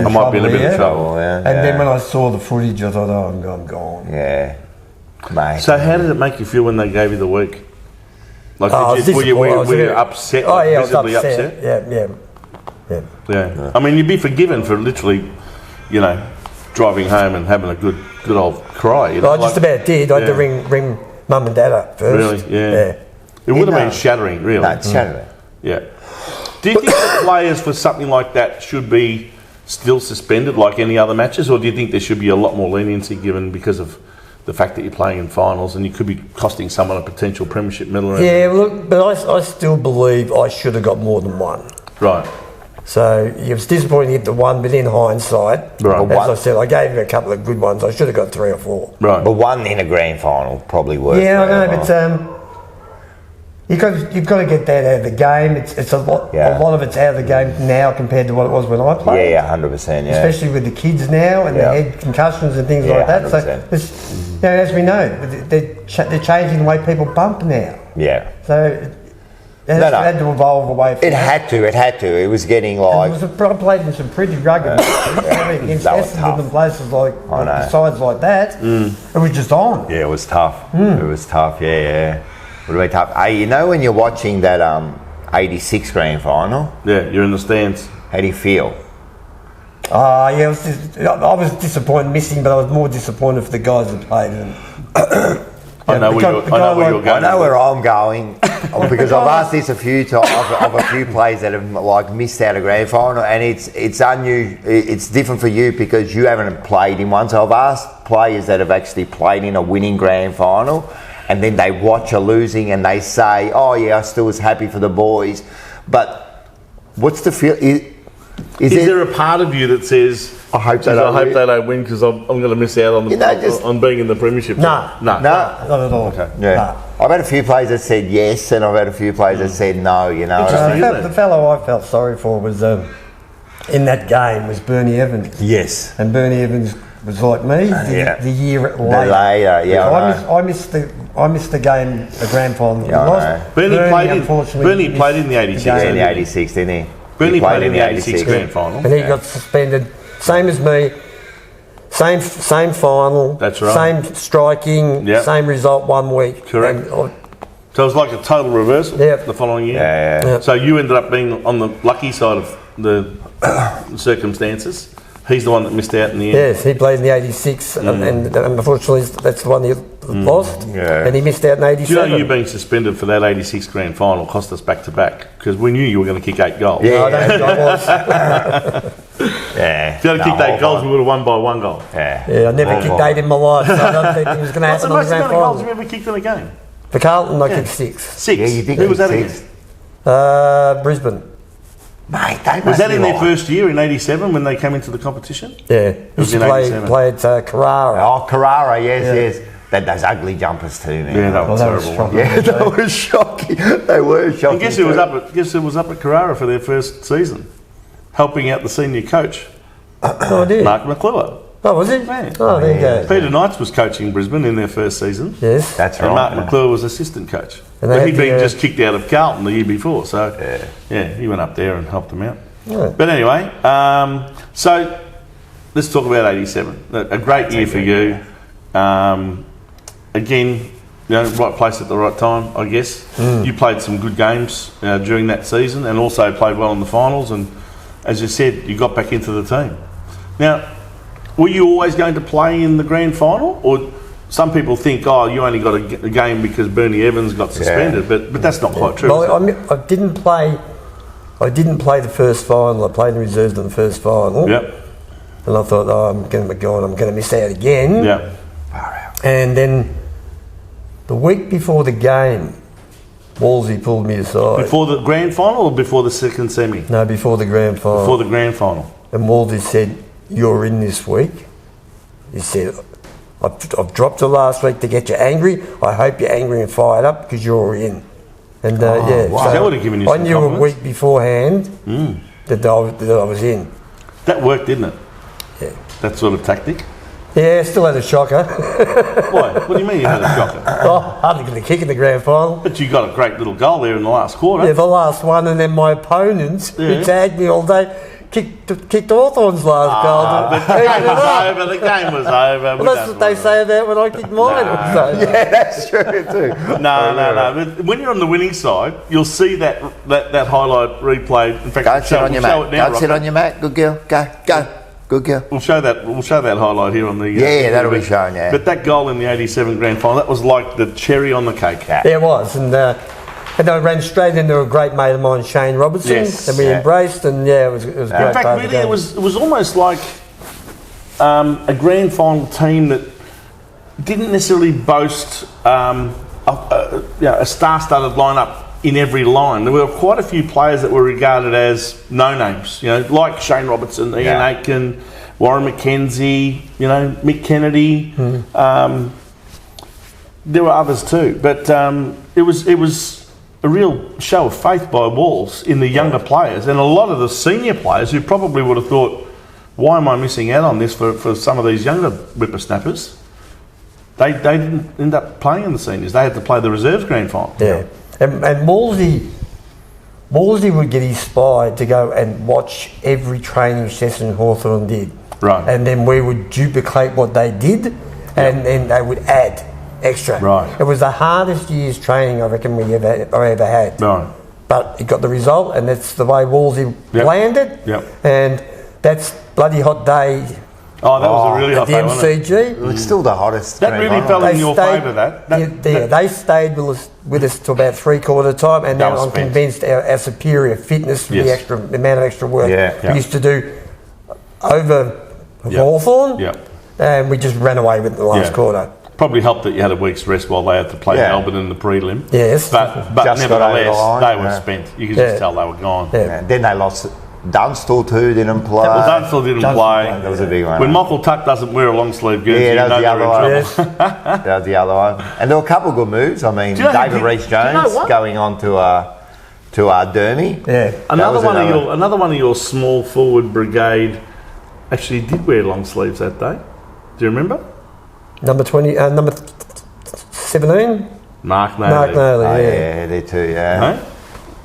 might be in a bit of trouble. And then when I saw the footage, I thought, I'm gone. Yeah. Mate. So how did it make you feel when they gave you the week? Like, were you upset? Oh, yeah, visibly I was upset. Yeah. I mean, you'd be forgiven for literally, driving home and having a good old cry. I just about did. I had to ring Mum and Dad up first. Really? Yeah. It would have been shattering, really. No, it's shattering. Yeah. Do you think the players for something like that should be still suspended like any other matches, or do you think there should be a lot more leniency given because of the fact that you're playing in finals and you could be costing someone a potential premiership medal? Yeah, look, but I still believe I should have got more than one. Right. So it was disappointing to get the one, but in hindsight, Right. as I said, I gave him a couple of good ones. I should have got 3 or 4. Right. But one in a grand final probably worth it. Yeah, I know, but you've got to get that out of the game. It's a lot. Yeah. A lot of it's out of the game now compared to what it was when I played. Yeah, 100%. Yeah. Especially with the kids now and the head concussions and things like that. 100%. So, as we know, they're changing the way people bump now. Yeah. So it had to evolve away from It had to. It was getting like. I played in some pretty rugged against That was Essendon tough. and places like I know. sides like that. It was just on. Yeah, it was tough. It was tough. Yeah. It would have been tough. Hey, when you're watching that 86 grand final, Yeah, you're in the stands. how do you feel? I was disappointed missing, but I was more disappointed for the guys that played in. I know where you're going. I know where I'm going because I've asked this a few times of a few players that have missed out a grand final, and it's unusual. It's different for you because you haven't played in one. So I've asked players that have actually played in a winning grand final, and then they watch a losing and they say, "Oh yeah, I still was happy for the boys," but what's the feel? Is there a part of you that says, I hope they don't win because I'm going to miss out on on being in the premiership? No. Not at all. Okay. Yeah. Nah. I've had a few players that said yes, and I've had a few players that said no. Interesting. The fellow I felt sorry for was in that game was Bernie Evans. Yes. And Bernie Evans was like me the year later. Yeah. I missed the game, the grand final. Yeah, I know. Bernie played in the 86. Yeah, in the 86, didn't he? Bernie played in the 86 grand final. And he got suspended, same as me. Same final. That's right. Same striking. Yep. Same result 1 week. Correct. And, So it was like a total reversal Yep. the following year. Yeah. So you ended up being on the lucky side of the circumstances. He's the one that missed out in the end. yes, he played in the 86, and unfortunately that's the one he lost. Yeah. And he missed out in Do you 87. know you being suspended for that 86 grand final cost us back to back? Because we knew you were going to kick 8 goals. Yeah. No, I was. Yeah. If you had kicked 8 goals, we would have won by 1 goal. Yeah. Yeah, I never kicked 8 in my life, so I don't think it was going to What's the happen on the most grand amount of goals final. you ever kicked in a game? For Carlton, I kicked 6. 6. Yeah, you did Who was kick that 6. against? Brisbane. Mate, they Was must that be in their like- first year in 87 when they came into the competition? Yeah, was used to in play 87. at Carrara. Oh, Carrara, yes. Those ugly jumpers too, man. Yeah, that was that was terrible. shocking. Yeah, that was shocking. They were shocking. And guess who was up at Carrara for their first season, helping out the senior coach, Oh, I did. Mark McClure. Oh, was it? Man. Oh, there you yeah. go. Peter Knights was coaching Brisbane in their first season. Yes. That's And right. Mark yeah. McClure was assistant coach. And they But had he'd been the, just kicked out of Carlton the year before, so Yeah. he went up there and helped them out. Yeah. But anyway, so let's talk about 87. A great year for you. Again, right place at the right time, I guess. You played some good games during that season and also played well in the finals. And as you said, you got back into the team. Now, were you always going to play in the grand final? Or some people think, oh, you only got a game because Bernie Evans got suspended, but that's not quite true. Well, is it? I didn't play. I didn't play the first final. I played in reserves in the first final. Yep, And I thought, oh, I'm going to miss out again. yep. And then the week before the game, Wolsey pulled me aside. Before the grand final or before the second semi? No, before the grand final. Before the grand final. And Wolsey said, "You're in this week." He said, I've dropped you last week to get you angry. I hope you're angry and fired up because you're in. And yeah, wow. That would have given you I some knew confidence. a week beforehand that I was in. That worked, didn't it? Yeah. That sort of tactic. Yeah, still had a shocker. Why? What do you mean you had a shocker? Oh, hardly going to kick in the grand final. But you got a great little goal there in the last quarter. Yeah, the last one, and then my opponents Yeah. who tagged me all day kicked Hawthorn's last goal. But the game was over. The game was over. Well, that's what they say about when I kicked mine. So, Yeah, that's true too. No. But when you're on the winning side, you'll see that highlight replay. In fact, Go and sit on your we'll show mat. it now, Go and sit Rocco. on your mat. Good girl. Go. Good girl. We'll show that highlight here on the. Yeah, that'll be shown, yeah. But that goal in the '87 grand final, that was like the cherry on the cake. yeah, it was. And I ran straight into a great mate of mine, Shane Robertson, Yes. and we Yeah. embraced, and yeah, it was a great In fact, part of the really, game. it was almost like a grand final team that didn't necessarily boast a star-studded lineup in every line. There were quite a few players that were regarded as no-names, like Shane Robertson, Ian Yeah. Aitken, Warren McKenzie, Mick Kennedy. There were others too, but it was a real show of faith by Walls in the younger players, and a lot of the senior players who probably would have thought, why am I missing out on this for some of these younger whippersnappers? They didn't end up playing in the seniors. They had to play the reserves grand final. Yeah, and Wolsey would get his spy to go and watch every training session Hawthorn did. Right. And then we would duplicate what they did, and then they would add extra. Right. It was the hardest year's training I reckon I ever had. Right. But it got the result, and that's the way Wolsey Yep. planned it. Yep. And that's bloody hot day Oh, that was a really at hot the day, wasn't it? MCG. It's still the hottest. That grand really final. fell in your favour, that. They stayed with us till about 3/4 time, and That then was I'm spent. convinced our superior fitness for Yes. the amount of extra work Yeah. Yeah. we used to do over Hawthorn, Yep. and we just ran away with the last Yeah. quarter. Probably helped that you had a week's rest while they had to play Yeah. Melbourne in the prelim. Yes. But Just got over the nevertheless, line, they were yeah. spent. You could Yeah. just tell they were gone. Yeah. And then they lost. Dunstall too didn't play. Well, Dunstall didn't play. That was a big one. When Michael Tuck doesn't wear a long sleeve jersey, Yeah, that you was know the they're other in one. trouble. Yes. That was the other one. And there were a couple of good moves. I mean, Do you know who David did- Reece do you know Jones what? going on to Dermy. Yeah. Another was one of another- another one of your small forward brigade actually did wear long sleeves that day. Do you remember? Number 20, number 17. Mark Naylor. Mark Naylor. Oh, Yeah. yeah, they too. Yeah, No?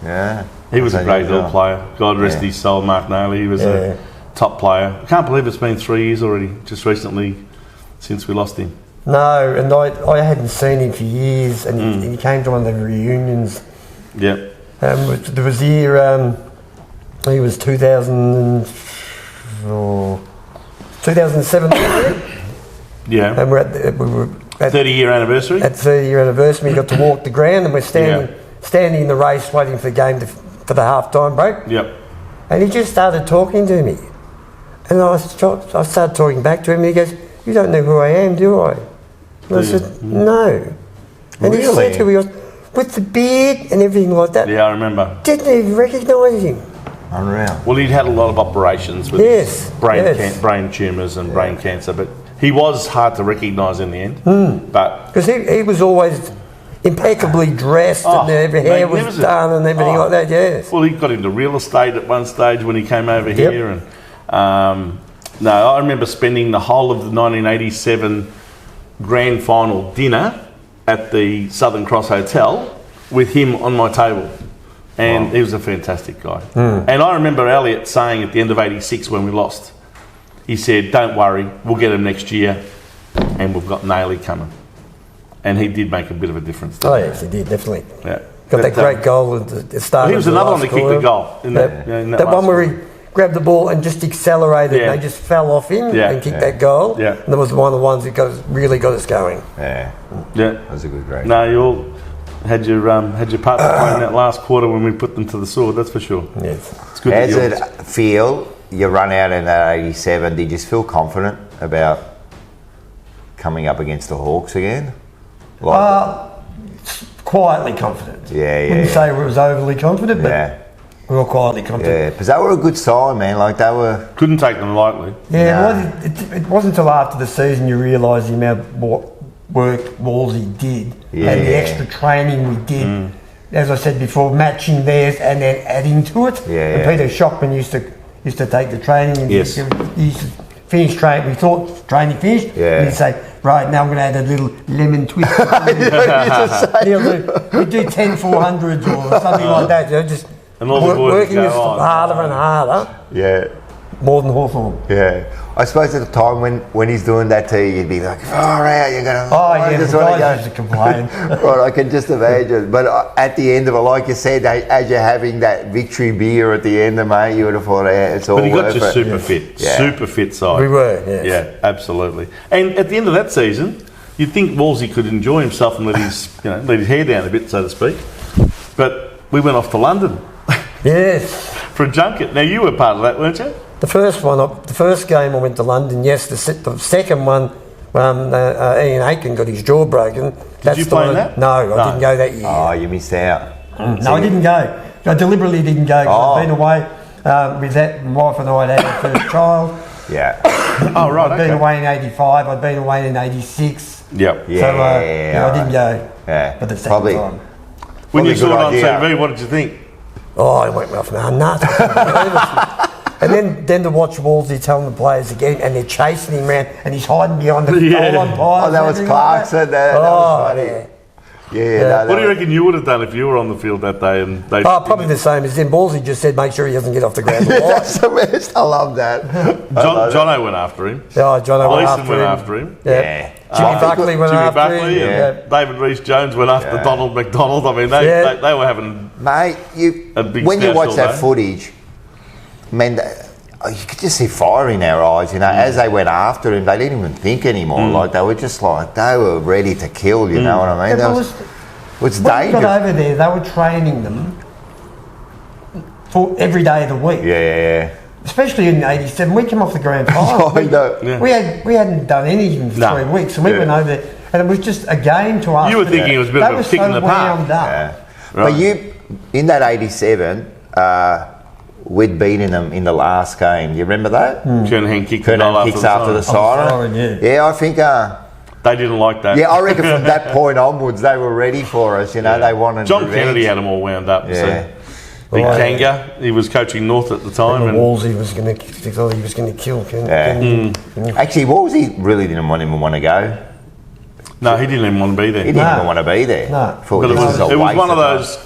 yeah. He was a That's great unusual. little player. God rest Yeah. his soul, Mark Naylor. He was Yeah. a top player. I can't believe it's been 3 years already, just recently, since we lost him. No, and I hadn't seen him for years, and he came to one of the reunions. Yeah. There was the year, I think it was 2017, Yeah. and we were at 30-year anniversary. At 30-year anniversary, we got to walk the ground, and we're standing in the race waiting for the game for the half-time break. Yep. And he just started talking to me. And I started talking back to him, and he goes, "You don't know who I am, do I?" And I said, "No." And he said to me, with the beard and everything like that. Yeah, I remember. Didn't even recognise him. Unreal. Well, he'd had a lot of operations with brain tumours and brain cancer, but he was hard to recognise in the end. But because he was always impeccably dressed, and every hair was done and everything like that. Yes. Well, he got into real estate at one stage when he came over here, and no, I remember spending the whole of the 1987 grand final dinner at the Southern Cross Hotel with him on my table. And he was a fantastic guy. And I remember Elliot saying at the end of 86 when we lost, he said, "Don't worry, we'll get him next year, and we've got Nailey coming." And he did make a bit of a difference. Oh yes, he did, definitely. Yeah. Got that great goal at the start. He was another one to kick the goal. In that one where he grabbed the ball and just accelerated, and they just fell off him and kicked that goal. Yeah. And that was one of the ones that really got us going. Yeah. That was a good break. No, you all had your partner playing that last quarter when we put them to the sword, that's for sure. Yes. It's good. How does it feel? You run out in that 87. Did you feel confident about coming up against the Hawks again? Quietly confident. Yeah. Wouldn't say we was overly confident, but we were quietly confident. Yeah, because they were a good side, man. Like they were. Couldn't take them lightly. Yeah, it wasn't until after the season you realise the amount of work Wolsey did and the extra training we did. As I said before, matching theirs and then adding to it. And Peter Shockman used to take the training and he used to finish training. We thought training finished. And he'd say, "Right, now I'm going to add a little lemon twist." We'd do 10 400s or something like that. Just working us harder and harder. Yeah. More than Hawthorn. Yeah. I suppose at the time when he's doing that to you, you'd be like, "Far out, you're going to..." The guys used to complain. Right, I can just imagine. But at the end of it, like you said, as you're having that victory beer at the end of mate, you would have thought, it's all worth it. But he got you super fit. Super fit side. We were, yes. Yeah, absolutely. And at the end of that season, you'd think Wolsey could enjoy himself and let his hair down a bit, so to speak. But we went off to London. Yes. For a junket. Now, you were part of that, weren't you? The first game I went to London, yes. The second one, Ian Aiken got his jaw broken. Did you play in that? No, I didn't go that year. Oh, you missed out. No, I didn't go. I deliberately didn't go because I've been away with that. My wife and I had our first child. Yeah. Oh, right, I'd been away in 85, I'd been away in 86. Yep. So, I didn't go. Yeah. For the second time. When you saw it on TV, what did you think? Oh, I went off nuts. And then to watch Wolsey telling the players to get him, and they're chasing him around, and he's hiding behind the goal on piles. Oh, that was Clarkson. That was funny. Yeah. What do you reckon you would have done if you were on the field that day? And they probably the same as him. Wolsey just said, make sure he doesn't get off the ground. That's the best. I love that. Jono went after him. Yeah, Jono went after him. Yeah. Jimmy Buckley went after him. Yeah. David Rees-Jones went after Donald McDonald. I mean, they were having a big when you watch that footage, man, you could just see fire in their eyes, as they went after him. They didn't even think anymore. Like they were just like, they were ready to kill, you know what I mean? When we got over there, they were training them for every day of the week. Yeah. Especially in 87, we came off the grand final. We hadn't done anything for 3 weeks, and we went over there, and it was just a game to us. You were thinking it was a bit of a kick in the park. Right. But you, in that 87, we'd beaten them in the last game. Do you remember that? Kernahan kicks after the siren. Yeah, I think they didn't like that. Yeah, I reckon from that point onwards they were ready for us. They wanted John revenge. Kennedy had them all wound up. Yeah. Big Kanga, he was coaching North at the time. And Wolsey was going to kill Kennedy. Actually, Wolsey really didn't even want to go. No, he didn't even want to be there. He didn't even want to be there. No. But it was one of those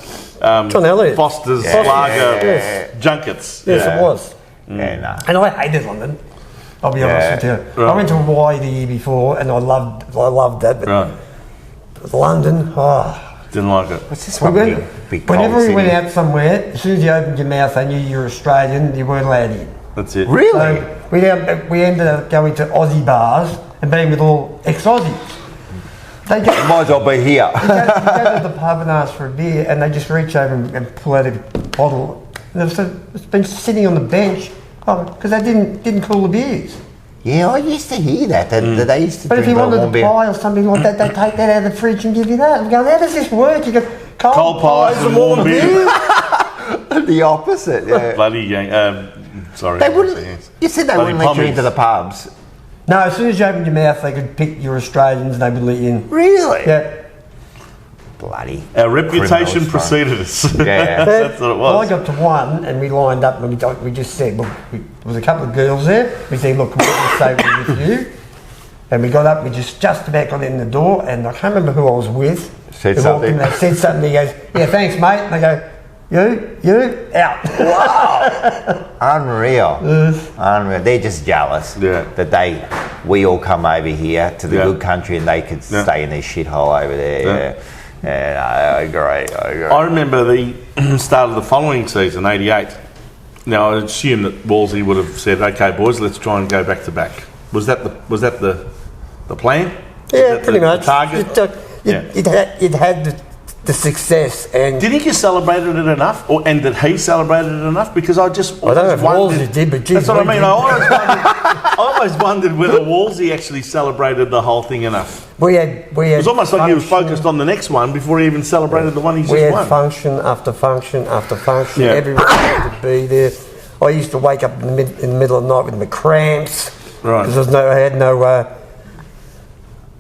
John Elliott. Foster's Lager junkets. Yes, it was. And And I hated London. I'll be honest with you. Right. I went to Hawaii the year before, and I loved that. But Right. London, Didn't like it. what's this We one? went, Big cold whenever we city. went out somewhere, as soon as you opened your mouth, they knew you were Australian. You weren't allowed in. That's it. Really? So we ended up going to Aussie bars and being with all ex-Aussies. They go, Might as well be here. you go to the pub and ask for a beer, and they just reach over and pull out a bottle. And it's been sitting on the bench because they didn't cool the beers. Yeah, I used to hear that they used to But if drink you wanted warm a beer. pie or something like that, they take that out of the fridge and give you that. And go, how does this work? You go, Cold pies and warm beer. The opposite, yeah. Bloody gang. Sorry. They wouldn't. You said they Bloody wouldn't let you pommies. into the pubs. No, as soon as you opened your mouth, they could pick your Australians and they would let you in. Really? Yeah. Bloody. Our reputation criminals, preceded us. Yeah. That's what it Well, I was. got to one and we lined up and we just said, look, there was a couple of girls there. We said, look, we're going to stay with you. And we got up, we just about got in the door, and I can't remember who I was with. Said They walked in, something. they said something, he goes, yeah, thanks, mate. And they go, you, out. Unreal. Unreal. They're just jealous that we all come over here to the good country and they could stay in their shithole over there. Yeah, I agree. I remember the start of the following season, 88. Now, I assume that Wolsey would have said, okay, boys, let's try and go back to back. Was that the plan? Yeah, Was that pretty the much. target? It had the success, and Do you think you celebrated it enough, and did he celebrate it enough? Because I just I don't know if always Wolsey did, but geez, that's what I we mean. did. I always wondered whether Wolsey actually celebrated the whole thing enough. we had It was almost like he was function- focused on the next one before he even celebrated the one he We just had won. function after function after function. Yeah. Everyone had to be there. I used to wake up in the middle of the night with my cramps Right. because I had no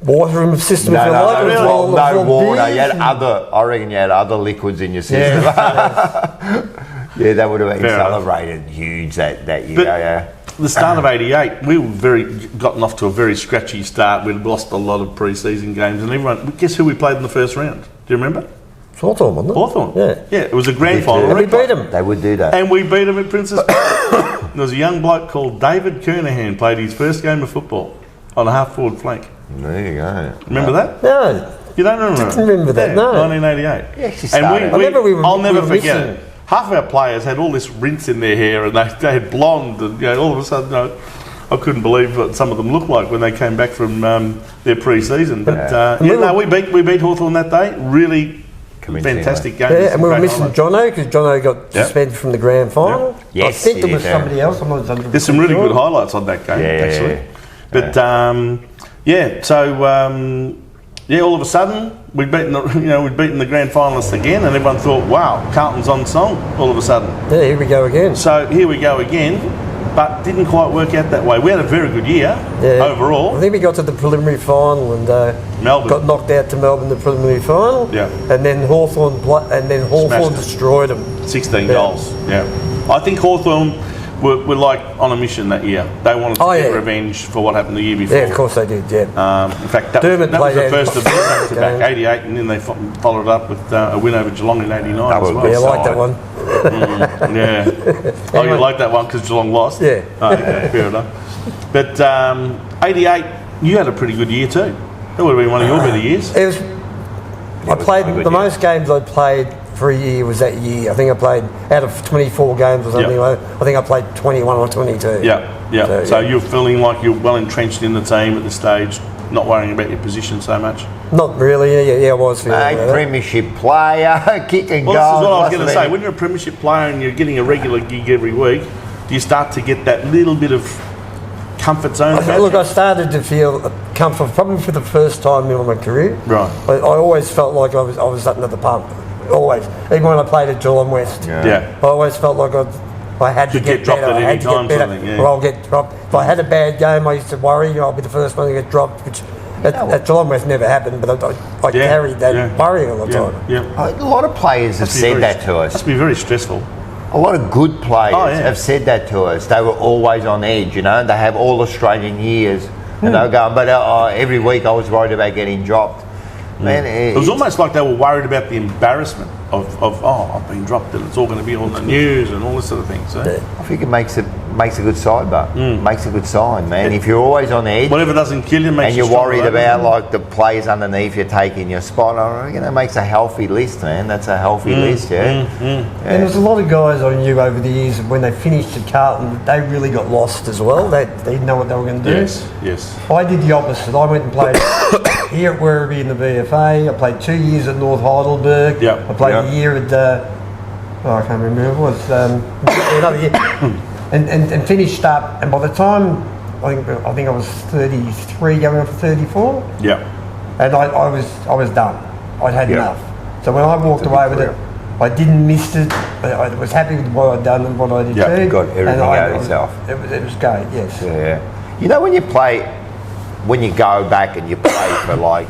water system. if you like. It was all- it was no all water. You beers had I reckon you had other liquids in your system. Yeah, that would have been Fair enough. celebrated huge that year. But Yeah. the start of '88, we were gotten off to a very scratchy start. We'd lost a lot of pre-season games, and everyone. Guess who we played in the first round? Do you remember? Hawthorn, wasn't it? Hawthorn. Yeah. It was a grand did final. too. And we replay. beat them. They would do that. And we beat him at Princess Park. There was a young bloke called David Kernahan played his first game of football on a half-forward flank. There you go. Remember that? No. You don't remember? Didn't remember that, Yeah, no. 1988. He actually started. I remember we were- I'll never we were forget missing- it. Half of our players had all this rinse in their hair, and they had blonde, and all of a sudden, I couldn't believe what some of them looked like when they came back from their pre-season. But we beat Hawthorn that day. Really Convincing, fantastic game. Yeah, and we were Great missing highlights. Jono because Jono got suspended from the grand final. Yeah. I Yes, think he there was did, yeah. somebody else. I'm not 100% There's some really sure. good highlights on that game, Yeah, actually. yeah. But all of a sudden we'd beaten the grand finalists again, and everyone thought, wow, Carlton's on song. All of a sudden, Yeah, here we go again. so here we go again, but didn't quite work out that way. We had a very good year I overall. think we got to the preliminary final and Melbourne. got knocked out to Melbourne in the preliminary final. Yeah. And then Hawthorn Smashed it. destroyed them. 16 Yeah. goals. Yeah, I think Hawthorn were like on a mission that year. They wanted to get yeah. revenge for what happened the year before. Yeah, of course they did. Yeah. In fact, that Dermot was played the out first of their back-to-back, game. 88, and then they followed it up with a win over Geelong in 89 as well. Yeah, I like that one. Yeah. Oh, you like that one because Geelong lost? Yeah. Oh, okay, fair enough. But 88, you had a pretty good year too. That would have been one of your better years. It was. I played quite a good the year. most games I played for a year was that year. I think I played out of 24 games or something Yeah. like that. I think I played 21 or 22. Yeah. So yeah. you're feeling like you're well entrenched in the team at this stage, not worrying about your position so much. Not really. Yeah, I was feeling Hey, like that. Premiership player, kicking Well, goals. this is what I was must going to have say. been- When you're a premiership player and you're getting a regular gig every week, do you start to get that little bit of comfort zone? about Look, you? I started to feel comfort probably for the first time in my career. Right. I always felt like I was up at the pump. Always. Even when I played at Geelong West. Yeah. I always felt like I had to You'd get get dropped better. at I any had to time, get better, something, yeah. or I'll get dropped. If I had a bad game, I used to worry. I'll be the first one to get dropped, which at Geelong West never happened. But I Yeah, carried that yeah. worry all the time. Yeah. A lot of players have said that to us. Must be very stressful. A lot of good players Oh, yeah. have said that to us. They were always on edge, you know. They have all Australian years, and they're going. But every week I was worried about getting dropped. Man, It was almost like they were worried about the embarrassment of I've been dropped and it's all going to be on the news and all this sort of thing. So I think it makes makes a good side, but makes a good sign, man. If you're always on edge Whatever doesn't kill you makes and you you're worried stronger, about like the players underneath you taking your spot, I reckon that makes a healthy list, man. That's a healthy list, yeah. And there's a lot of guys I knew over the years when they finished at Carlton, they really got lost as well. They didn't know what they were going to do. Yes. I did the opposite. I went and played here at Werribee in the VFA. I played 2 years at North Heidelberg. Yep. I played Yep. a year at, I can't remember who it was, another year. and finished up. And by the time, I think I was 33 going on for 34. Yeah. And I was done. I'd had Yeah. enough. So when I walked away with it, I didn't miss it. I was happy with what I'd done and what I did. Yeah, too. got everything out of yourself. It was great, yes. Yeah. You know when you go back and you play for like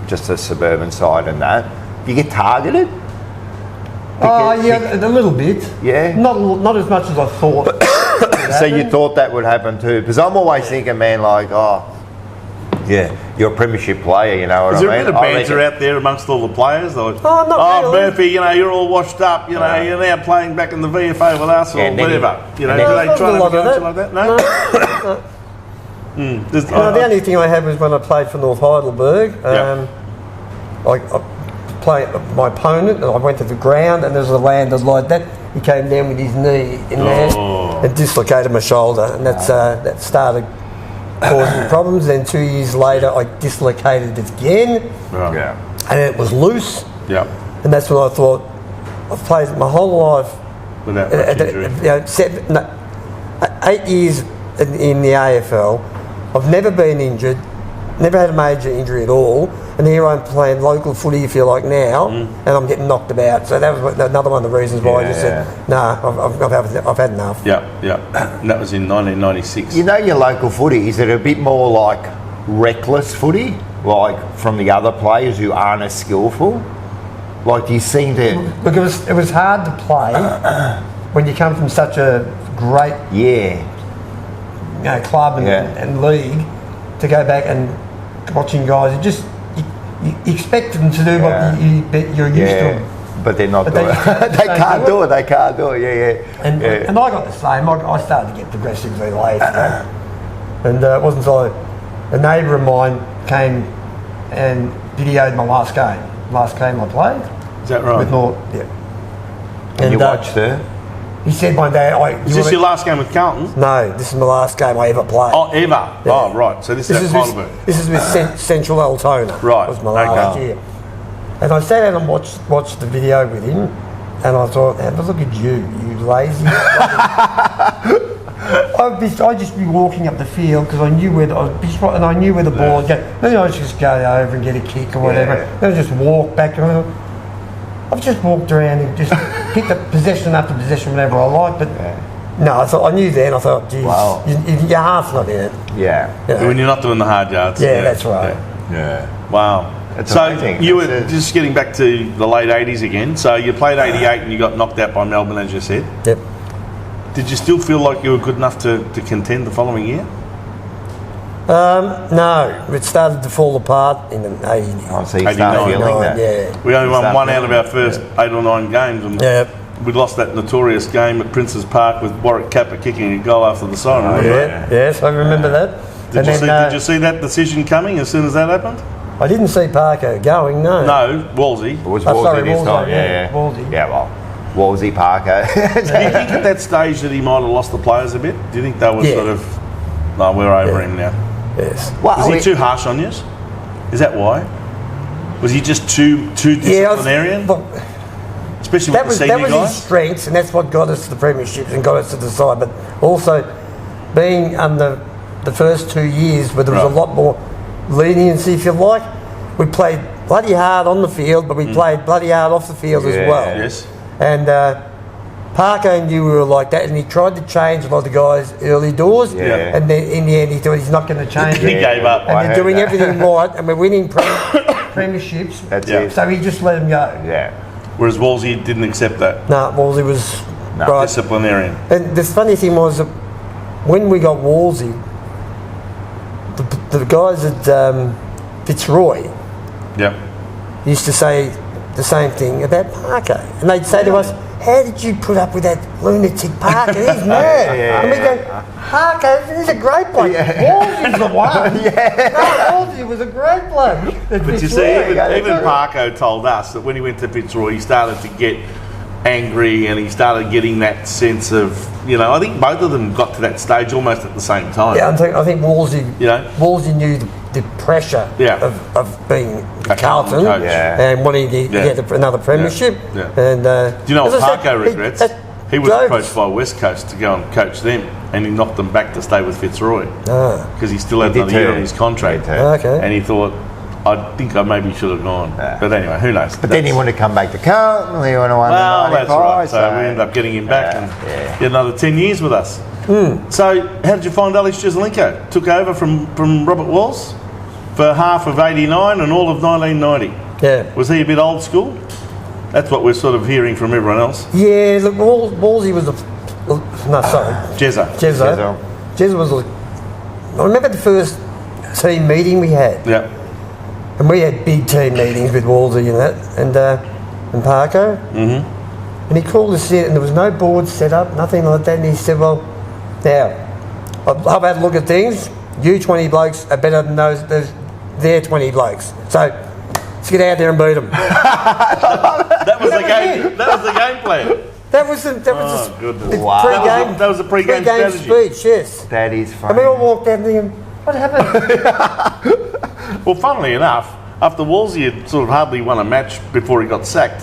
just a suburban side and that, you get targeted? Oh, yeah, a little bit. Yeah? Not as much as I thought. So you thought that would happen too? Because I'm always thinking, man, like, oh, yeah, you're a premiership player, you know what Is I there mean? a bit of banter out there amongst all the players? Like, Oh, not really. Murphy, you know, you're all washed up, you know, you're now playing back in the VFA with us or Yeah, and then whatever. You know, and do then- they try a to lot go of into that. like that? No? There's- The only thing I had was when I played for North Heidelberg. Yeah. I played my opponent, and I went to the ground, and there was a lander like that. He came down with his knee in there and dislocated my shoulder, and that started causing problems. Then 2 years later, I dislocated it again, Right. Yeah. and it was loose. Yeah. And that's when I thought, I've played my whole life. Without much injury. 8 years in the AFL. I've never been injured, never had a major injury at all, and here I'm playing local footy, if you like, now, and I'm getting knocked about. So that was another one of the reasons why I just said, nah, I've had enough. Yeah, yeah. And that was in 1996. You know your local footy, is it a bit more like reckless footy? Like from the other players who aren't as skillful? Like do you seem to... Look, it was hard to play when you come from such a great Yeah. club Yeah. and league to go back and watching guys. You expect them to do what you're used to. But they're not But doing they- it. They can't do it. They can't do it. Yeah. And I got the same. I started to get progressively late. And it wasn't until a neighbour of mine came and videoed my last game I played. Is that right? With North, yeah. And you watched her? He said one day, Is this your last game with Carlton? No, this is my last game I ever played. Oh, ever? Oh, right. So this is at Heidelberg. This is with Central Altona. Right, Was my last okay. year. And I sat down and watched the video with him, and I thought, have a look at you lazy. I'd just be walking up the field because I knew where the ball would go. Then I'd just go over and get a kick or whatever. Yeah. Then I'd just walk back. And I've just walked around and just picked up possession after possession whenever I like. But no, I knew then. I thought, geez, Wow. your heart's not in it. Yeah. When you're not doing the hard yards. Yeah, that's right. Yeah. Wow. That's so amazing. you were That's it. just getting back to the late 80s again. So you played 88 and you got knocked out by Melbourne, as you said. Yep. Did you still feel like you were good enough to contend the following year? No, it started to fall apart in 80. Oh, so you 89. start feeling that. Yeah. We only won Start one out of our feeling first 8 or 9 games. And Yeah. we lost that notorious game at Prince's Park with Warwick Kappa kicking a goal after the siren. remember that? Yeah. Yes, I remember that. Did you see that decision coming as soon as that happened? I didn't see Parker going, no. No, Wolsey. It was Oh, Wolsey sorry, this Wolsey, time. yeah, Yeah. Wolsey. Yeah, well, Wolsey, Parker. Do you think at that stage that he might have lost the players a bit? Do you think they were Yeah. sort of, no, we're over him now? Yes. Was he too harsh on you? Is that why? Was he just too disciplinarian? Look, Especially that with was the that senior was his guys? strengths, and that's what got us to the premierships and got us to the side. But also, being under the first 2 years where there was Right. a lot more leniency, if you like, we played bloody hard on the field, but we played bloody hard off the field as well. Yes. And Parker knew we were like that, and he tried to change a lot of the guys early doors. Yeah. And then in the end, he thought he's not going to change He it. gave up. And I they're heard doing that. everything right, and we're winning premierships. That's Yeah. it. So he just let him go. Yeah. Whereas Wolsey didn't accept that. No, Wolsey was right. Disciplinarian. And the funny thing was that when we got Wolsey, the guys at Fitzroy Yep. used to say the same thing about Parker. And they'd say to us, how did you put up with that lunatic Parker? He's mad. And we go, Parker, he's a great bloke. Wolsey's the one. No, Wolsey was a great bloke. But you see, even Parko told us that when he went to Fitzroy, he started to get angry and he started getting that sense of, I think both of them got to that stage almost at the same time. Yeah, I think Wolsey, Wolsey knew the pressure of being Carlton and wanting to get another premiership. And do you know what Parko regrets? He was approached by West Coast to go and coach them, and he knocked them back to stay with Fitzroy because he still had another year on his contract. And he thought, I think I maybe should have gone. But anyway, who knows? But then he wanted to come back to Carlton. He wanted to win the 95. That's right. So we ended up getting him back and get another 10 years with us. So how did you find Alex Jesaulenko? Took over from Robert Walls for half of 89 and all of 1990. Yeah. Was he a bit old school? That's what we're sort of hearing from everyone else. Yeah, look, Wolsey was Jezza was I remember the first team meeting we had. Yeah. And we had big team meetings with Wolsey and and Parko. And he called us in and there was no board set up, nothing like that. And he said, well, now, I've had a look at things. You 20 blokes are better than their 20 blokes. So, let's get out there and beat them. That was the game. That was the game plan. That was the pre-game. That was the pre-game strategy. Speech. Yes. That is funny. And we all walked out thinking, what happened? Well, funnily enough, after Wolsey had sort of hardly won a match before he got sacked,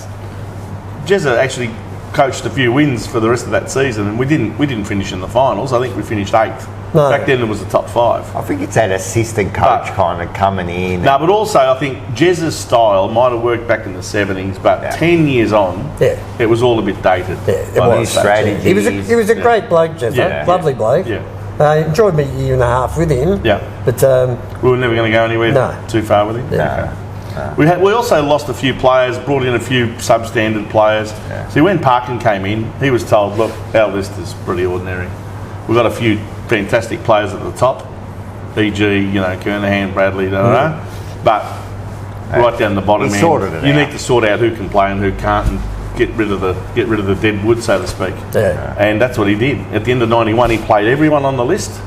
Jezza actually coached a few wins for the rest of that season, and we didn't finish in the finals. I think we finished 8th. No. Back then it was the top 5. I think it's that assistant coach kind of coming in. No, but also I think Jezza's style might have worked back in the 70s, but 10 years on, it was all a bit dated. Yeah, it was. Strategy. He was a great bloke, Jezza. Lovely bloke. Yeah. I enjoyed my year and a half with him. Yeah. But we were never going to go anywhere too far with him. Yeah. Okay. We also lost a few players, brought in a few substandard players. Yeah. See, when Parkin came in, he was told, look, our list is pretty ordinary. We've got a few fantastic players at the top, e.g., Kernahan, Bradley, but right down the bottom end, you need to sort out who can play and who can't, and get rid of the dead wood, so to speak. Yeah. And that's what he did. At the end of 91, he played everyone on the list.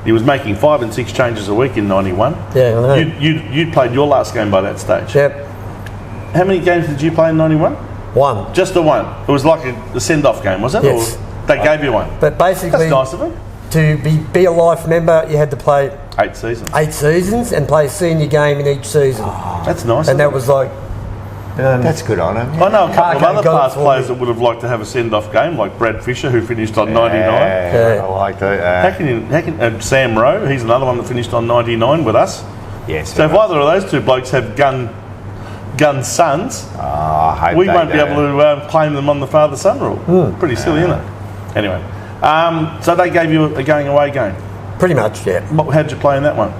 He was making 5 and 6 changes a week in 91. Yeah, I know. You played your last game by that stage. Yep. How many games did you play in 91? 1. Just the one. It was like a send-off game, was it? Yes. Or they gave you one. But basically, that's nice of them. To be a life member, you had to play 8 seasons. 8 seasons and play a senior game in each season. That's nice. And that was like. That's good on him. I know a couple of other past players that would have liked to have a send-off game, like Brad Fisher, who finished on 99. I like that. How can Sam Rowe, he's another one that finished on 99 with us. Yes. So if either of those two blokes have gun sons, we won't be able to claim them on the father-son rule. Pretty silly, isn't it? Anyway, so they gave you a going-away game. Pretty much, yeah. How did you play in that one?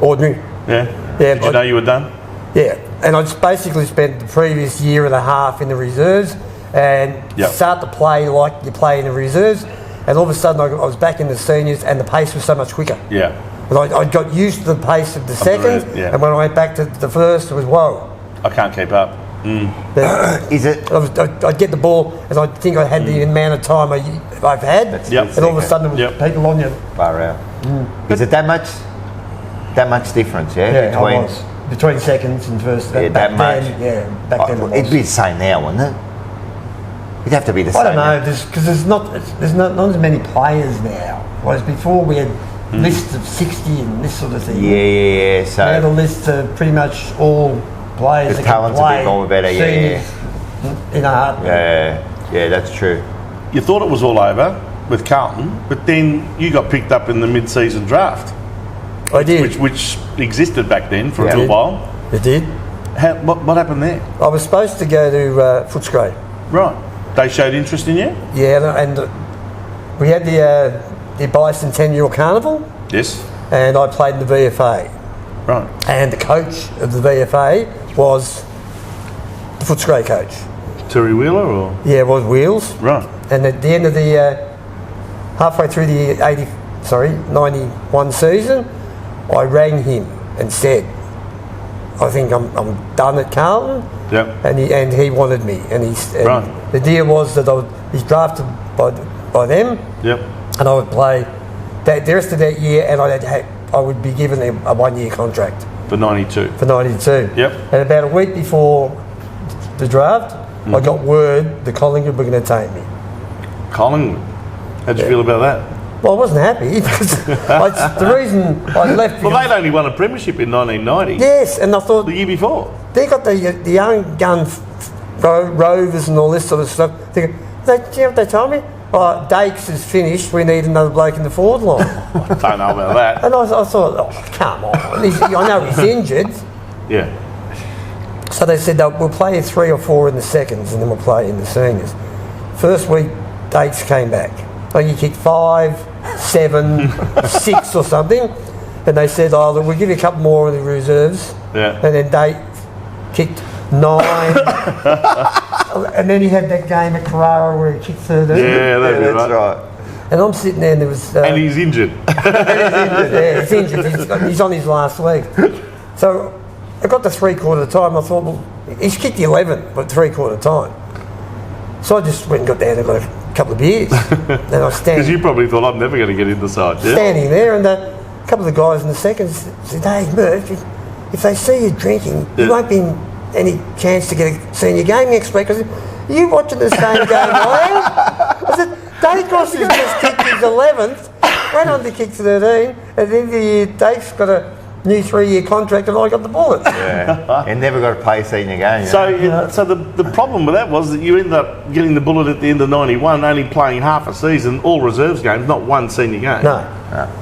Ordinary. Yeah. Did you know you were done? Yeah, and I just basically spent the previous year and a half in the reserves and start to play like you play in the reserves, and all of a sudden I was back in the seniors and the pace was so much quicker. Yeah. And I got used to the pace of the second, and when I went back to the first, it was whoa. I can't keep up. Is it? I'd get the ball, and I think I had the amount of time I've had, and all of a sudden there was people on you. Far out. Is it that much difference? Yeah. Between seconds and first. Back then, much. Back then. It'd be the same now, wouldn't it? It'd have to be the same. I don't know, because there's not as many players now. Whereas before we had lists of 60 and this sort of thing. Yeah. So now the lists are pretty much all players the that can talent's play. a bit more better. In a heartbeat. Yeah, that's true. You thought it was all over with Carlton, but then you got picked up in the mid-season draft. I did. Which existed back then for a little while. It did. What happened there? I was supposed to go to Footscray. Right. They showed interest in you? Yeah, and we had the bicentennial carnival. Yes. And I played in the VFA. Right. And the coach of the VFA was the Footscray coach. Terry Wheeler or? Yeah, it was Wheels. Right. And at the end of the halfway through the 91 season, I rang him and said, I think I'm done at Carlton. Yep. and he wanted me, and Right. the deal was that he's drafted by them, Yep. and I would play the rest of that year, and I would be given a 1-year contract For 92. for 92. Yep. And about a week before the draft, I got word the Collingwood were going to take me. Collingwood. How'd you feel about that? Well, I wasn't happy because the reason I left. Well, they'd only won a premiership in 1990. Yes, and I thought The year before. they got the young gun rovers and all this sort of stuff. Do you know what they told me? Oh, Dakes is finished. We need another bloke in the forward line. I don't know about that. And I thought, oh, come on. I know he's injured. Yeah. So they said, we'll play you 3 or 4 in the seconds and then we'll play you in the seniors. First week, Dakes came back. Like he kicked 5, 7, 6 or something. And they said, oh, look, we'll give you a couple more of the reserves. Yeah. And then Dake kicked 9. And then he had that game at Carrara where he kicked 13. Yeah, that'd be that's right. right. And I'm sitting there and there was... And he's injured. yeah, he's injured. He's on his last leg. So I got to 3/4 time. I thought, well, he's kicked the 11, but 3/4 time. So I just went and got down and got a couple of beers. And I was Because you probably thought, I'm never going to get in the side. Yeah? standing there, and a couple of the guys in the seconds said, hey, Murph, if they see you drinking, you won't be in any chance to get a senior game next week. I said, are you watching the same game I am? I said, Dave Cross has just kicked his 11th, went on to kick 13, and then the year Dave's got a new 3-year contract and I got the bullet. Yeah. And never got to play senior game. So the problem with that was that you ended up getting the bullet at the end of 91, only playing half a season, all reserves games, not one senior game. No.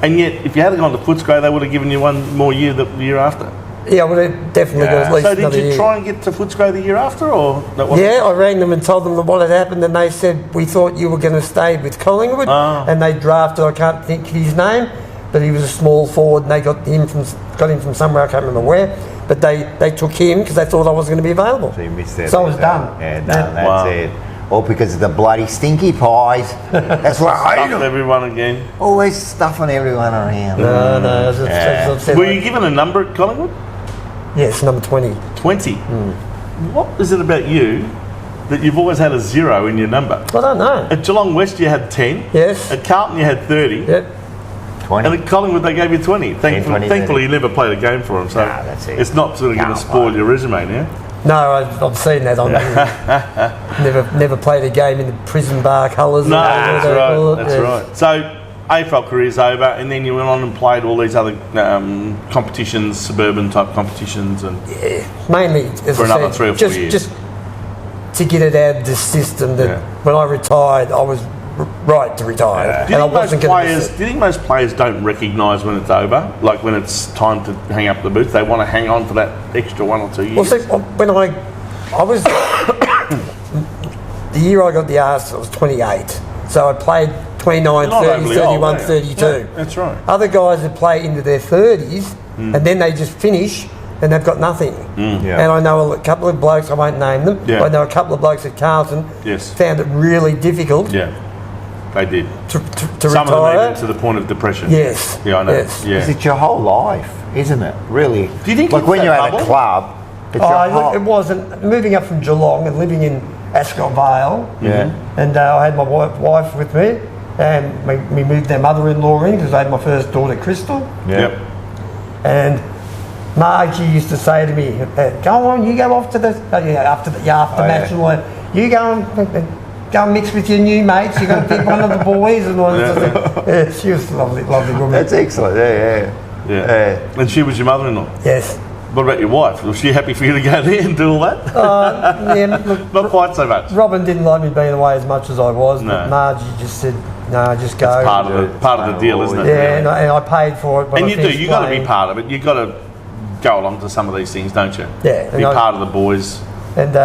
And yet, if you had gone to Footscray, they would have given you one more year the year after. Yeah, I would have definitely got at least So did another you year. try and get to Footscray the year after, or that wasn't? Yeah, I rang them and told them what had happened, and they said, we thought you were going to stay with Collingwood, and they drafted, I can't think of his name, but he was a small forward, and they got him from somewhere, I can't remember where, but they took him because they thought I wasn't going to be available. So you missed that. So I was done. Yeah, done. That's it. All because of the bloody stinky pies. That's why I hate Stuffing them. everyone again. Always stuffing everyone around. No, as I said, Were you given a number at Collingwood? yes, number 20. 20. What is it about you that you've always had a 0 in your number? I don't know. At Geelong West you had 10. Yes. At Carlton you had 30. Yep. 20. And at Collingwood they gave you 20. 20, Thankfully you never played a game for them, so Nah, that's it. it's not sort of going to Can't spoil play. your resume now. No, I've seen that. Never played a game in the prison bar colours. No, or that's whatever they right. call it. That's Yes. right. So AFL career's over, and then you went on and played all these other competitions, suburban type competitions, and Mainly, as For I another said, 3 or 4 just, years. just to get it out of the system that Yeah. when I retired, I was right to retire. Do you, And I think most wasn't going to players, do you think most players don't recognise when it's over? Like when it's time to hang up the boots, they want to hang on for that extra 1 or 2 years? Well, see, when I was... the year I got the arse, I was 28. So I played 29, You're not 30, overly old, 31, are you? 32. Yeah, that's right. Other guys that play into their 30s and then they just finish and they've got nothing. Yeah. And I know a couple of blokes, I won't name them, Yeah. but I know a couple of blokes at Carlton Yes. found it really difficult Yeah, they did. to Some retire. of them even to the point of depression. Yes. Yeah, I know. Yes. Yeah. It's your whole life, isn't it? Really. Do you think like it's when that you're at bubble? a club, it's your Oh, whole... it wasn't. Moving up from Geelong and living in Ascot Vale, Yeah. and I had my wife with me, and we moved their mother-in-law in because I had my first daughter, Crystal, Yeah. Yep. and Margie used to say to me, "Go on, you go off to the after match and all, you go and mix with your new mates. You're going to pick one of the boys and all that." Yeah, she was a lovely woman. That's excellent. Yeah. Yeah. And she was your mother-in-law. Yes. What about your wife? Was she happy for you to go there and do all that? Yeah. Look, Not quite so much. Robin didn't like me being away as much as I was, No. but Margie just said, "No, just go." Part of the deal, isn't it? Yeah, and I paid for it. When And I you do. finished You got to be playing. part of it. You got to go along to some of these things, don't you? Yeah, Be and part of the boys. And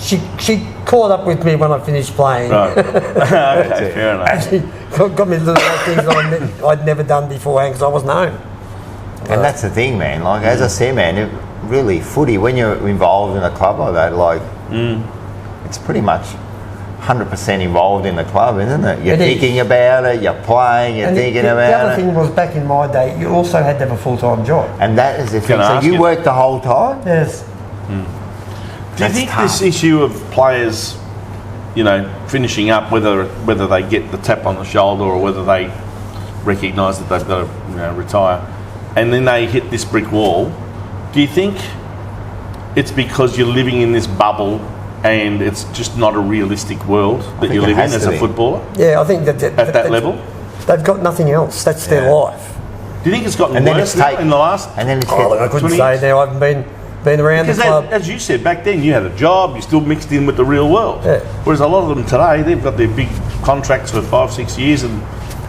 she caught up with me when I finished playing. Right. Okay, fair enough. Actually, got me little things I'd never done beforehand because I wasn't home. And that's the thing, man. Like, as I say, man, really, footy, when you're involved in a club like that, like, it's pretty much 100% involved in the club, isn't it? You're It is. thinking about it, you're playing, you're And thinking the about other it. thing was, back in my day, you also had to have a full-time job. And that is the thing. Gonna So ask you you. worked the whole time? Yes. Do you think this issue of players, finishing up, whether they get the tap on the shoulder or whether they recognise that they've got to retire, and then they hit this brick wall, do you think it's because you're living in this bubble and it's just not a realistic world that you live in as a footballer? Yeah, I think that at that level, they've got nothing else. That's their life. Do you think it's gotten worse now in the last? And then it's I couldn't say now. I haven't been around the club. As you said, back then you had a job, you still mixed in with the real world. Yeah. Whereas a lot of them today, they've got their big contracts for 5-6 years, and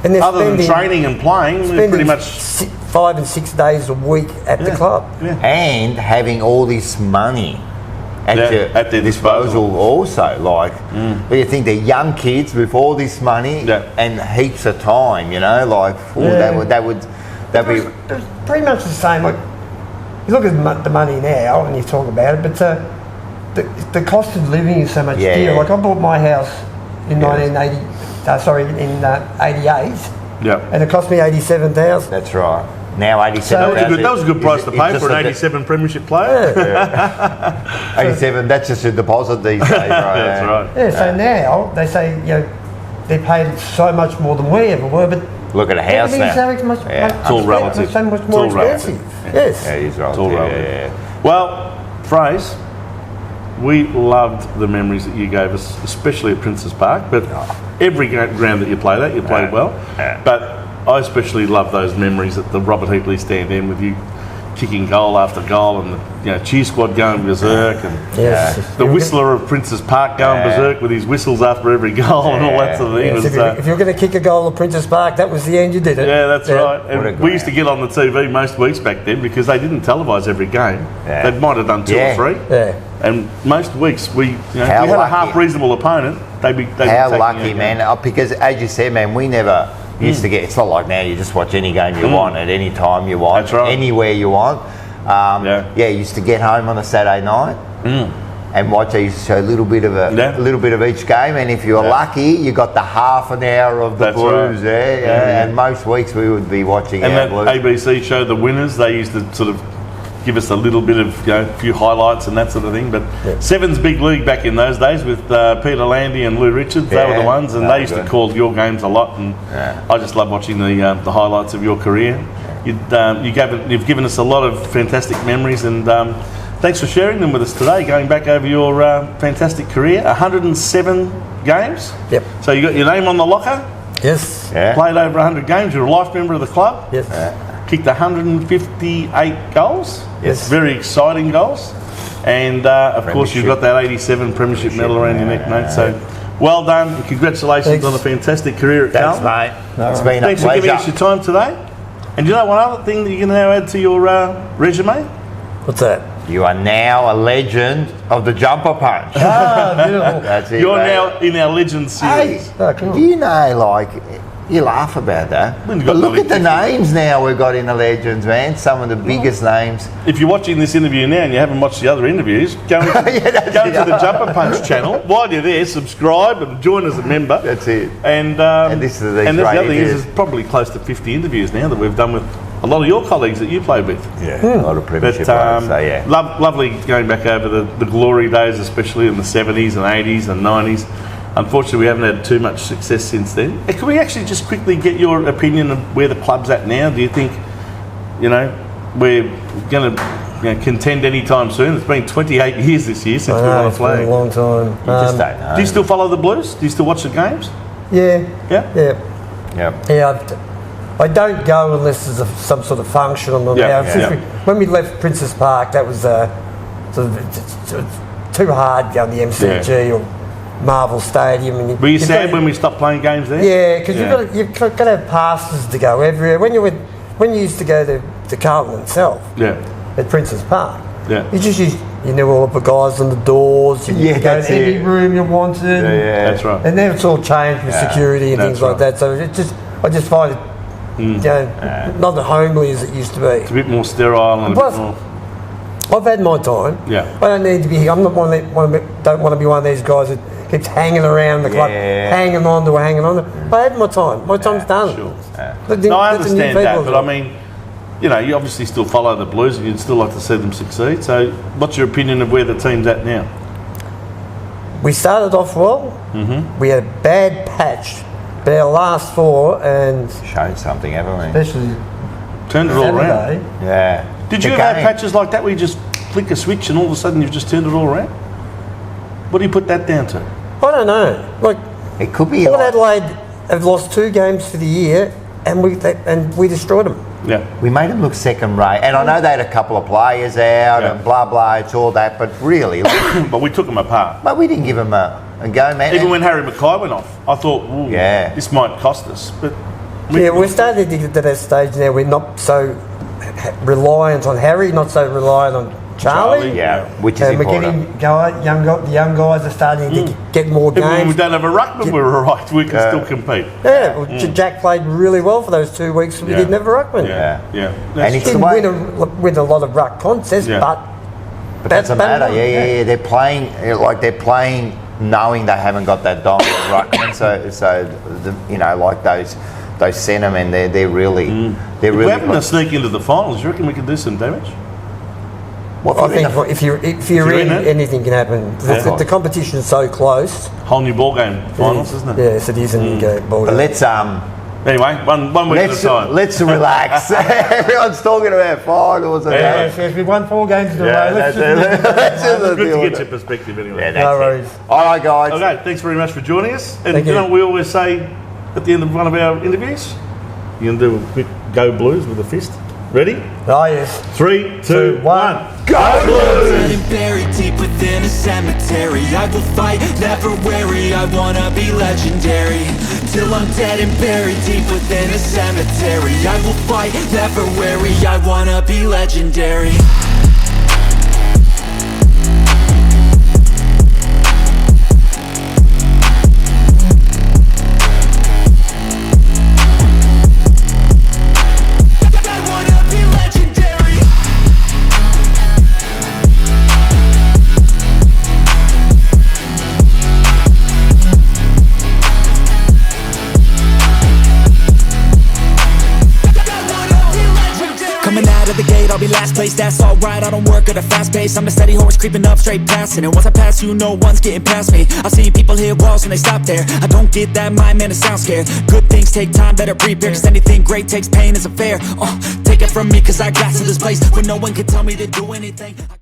they're other than training and playing, they're pretty much 5 and 6 days a week at the club. Yeah. And having all this money at their disposal also. But you think they're young kids with all this money and heaps of time, that would be it's pretty much the same. Like, you look at the money now and you talk about it, but the cost of living is so much dear. Like, I bought my house in 88, and it cost me 87,000. That's right. Now 87,000. That was a good price to pay for an 87 Premiership player. 87. That's just a deposit these days, right? That's right. Yeah. So now they say they're paid so much more than we ever were, but look at a house now. It's all relative. So much more expensive. Yes. Yeah, it is relative. It's all relative. Well, Fraser, we loved the memories that you gave us, especially at Princes Park. But every ground that you played at, you played well. But I especially love those memories at the Robert Heatley stand in with you kicking goal after goal, and the cheer squad going berserk, and the whistler of Princes Park going berserk with his whistles after every goal and all that sort of thing. If you're going to kick a goal at Princes Park, that was the end. You did it. Yeah, that's right. And we used to get on the TV most weeks back then because they didn't televise every game. They might have done 2 or 3. Yeah. And most weeks we had a half reasonable opponent. They'd be how lucky, man! Because as you said, man, we never used to get. It's not like now. You just watch any game you want at any time you want, anywhere you want. You used to get home on a Saturday night and watch. They used to show a little bit of each game, and if you were lucky, you got the half an hour of the Blues there. And most weeks we would be watching. And that Blues. ABC show, The Winners, they used to sort of give us a little bit of a few highlights and that sort of thing. But Seven's big league back in those days with Peter Landy and Lou Richards, they were the ones, and they used to call your games a lot. And I just love watching the highlights of your career. You've given us a lot of fantastic memories, and thanks for sharing them with us today. Going back over your fantastic career, 107 games. Yep. So you got your name on the locker. Yes. Played over 100 games. You're a life member of the club. Yes. Kicked 158 goals. Yes. Very exciting goals. And of course you've got that 87 Premiership medal around your neck, mate. So well done, and congratulations on a fantastic career at Carlton. Thanks, mate. It's been a Thanks for giving us your time today. And do you know one other thing that you can now add to your resume? What's that? You are now a legend of the jumper punch. Beautiful. That's it. You're mate. now in our Legends series. Oh, cool. Do you know, you laugh about that, When you but got look at the Billy names now we've got in the Legends, man. Some of the biggest names. If you're watching this interview now and you haven't watched the other interviews, go into the Jumper Punch channel. While you're there, subscribe and join as a member. That's it. And this is the other thing is, there's probably close to 50 interviews now that we've done with a lot of your colleagues that you played with. Yeah, a lot of Premiership players. So yeah, lovely going back over the glory days, especially in the 70s and 80s and 90s. Unfortunately, we haven't had too much success since then. Can we actually just quickly get your opinion of where the club's at now? Do you think, we're going to contend anytime soon? It's been 28 years this year since we won a flag. It's been a long time. you just don't know. Do you still follow the Blues? Do you still watch the games? Yeah. Yeah? Yeah. I don't go unless there's some sort of function on them. When we left Princes Park, that was sort of too hard going to the MCG or Marvel Stadium. And Were you sad when we stopped playing games there? Yeah, because you've got to have passes to go everywhere. When you used to go to Carlton itself, at Princes Park, you knew all the guys on the doors. You could go to any room you wanted. Yeah, that's right. And now it's all changed with security and things like that. So I just find it, not as homely as it used to be. It's a bit more sterile and Plus, a bit more. I've had my time. Yeah. I don't need to be. I'm not don't want to be one of these guys that keeps hanging around the club, hanging on to. I had my time. My time's done. Sure. No, I understand that, but I mean, you know, you obviously still follow the Blues and you'd still like to see them succeed. So what's your opinion of where the team's at now? We started off well. We had a bad patch, but our last 4 and Showed something, haven't we? especially Turned it all around. Saturday. Yeah. Did you ever have patches like that where you just flick a switch and all of a sudden you've just turned it all around? What do you put that down to? I don't know. Like It could be. Port Like, Adelaide have lost 2 games for the year, and we destroyed them. Yeah. we made them look second rate, and I know they had a couple of players out and blah blah. It's all that, but really, But we took them apart. but we didn't give them a go, man. Even when Harry Mackay went off, I thought, ooh, this might cost us. But We're starting to get to that stage now. We're not so reliant on Harry, not so reliant on Charlie. yeah, which is And we're important. getting the young guys are starting to get more even when we games. don't have a ruckman, we're all right. We can still compete. Yeah, well, Jack played really well for those 2 weeks. We didn't have a ruckman. Yeah. And That's it's true. Didn't win a lot of ruck contests, but that's doesn't matter. Yeah. They're playing like they're playing, knowing they haven't got that dominant ruckman. So you know, like those centremen, they're really If we're having to sneak into the finals, you reckon we can do some damage? What I think if you're in, anything can happen. The competition is so close. Whole new ball game finals, isn't it? Yes, it is a new ball game. Let's Anyway, one week at a time. let's relax. Everyone's talking about finals. Yes, we won 4 games in a row. Let's It's good to get your perspective anyway. Yeah, No worries. All right, guys. Okay, thanks very much for joining us. And Thank you know you. what we always say at the end of one of our interviews? You can do a quick go Blues with a fist. Ready? Oh, yes. 3, 2, 1. Go Blues! Dead and buried deep within a cemetery. I will fight, never weary. I wanna be legendary. Till I'm dead and buried deep within a cemetery. I will fight, never weary. I wanna be legendary. Coming out of the gate, I'll be last place, that's alright. I don't work at a fast pace, I'm a steady horse creeping up straight past it. And once I pass you, no one's getting past me. I've seen people hit walls and they stop there. I don't get that mind, man, it sounds scared. Good things take time, better prepare, cause anything great takes pain, it's a fair. Take it from me, cause I got to this place where no one can tell me to do anything.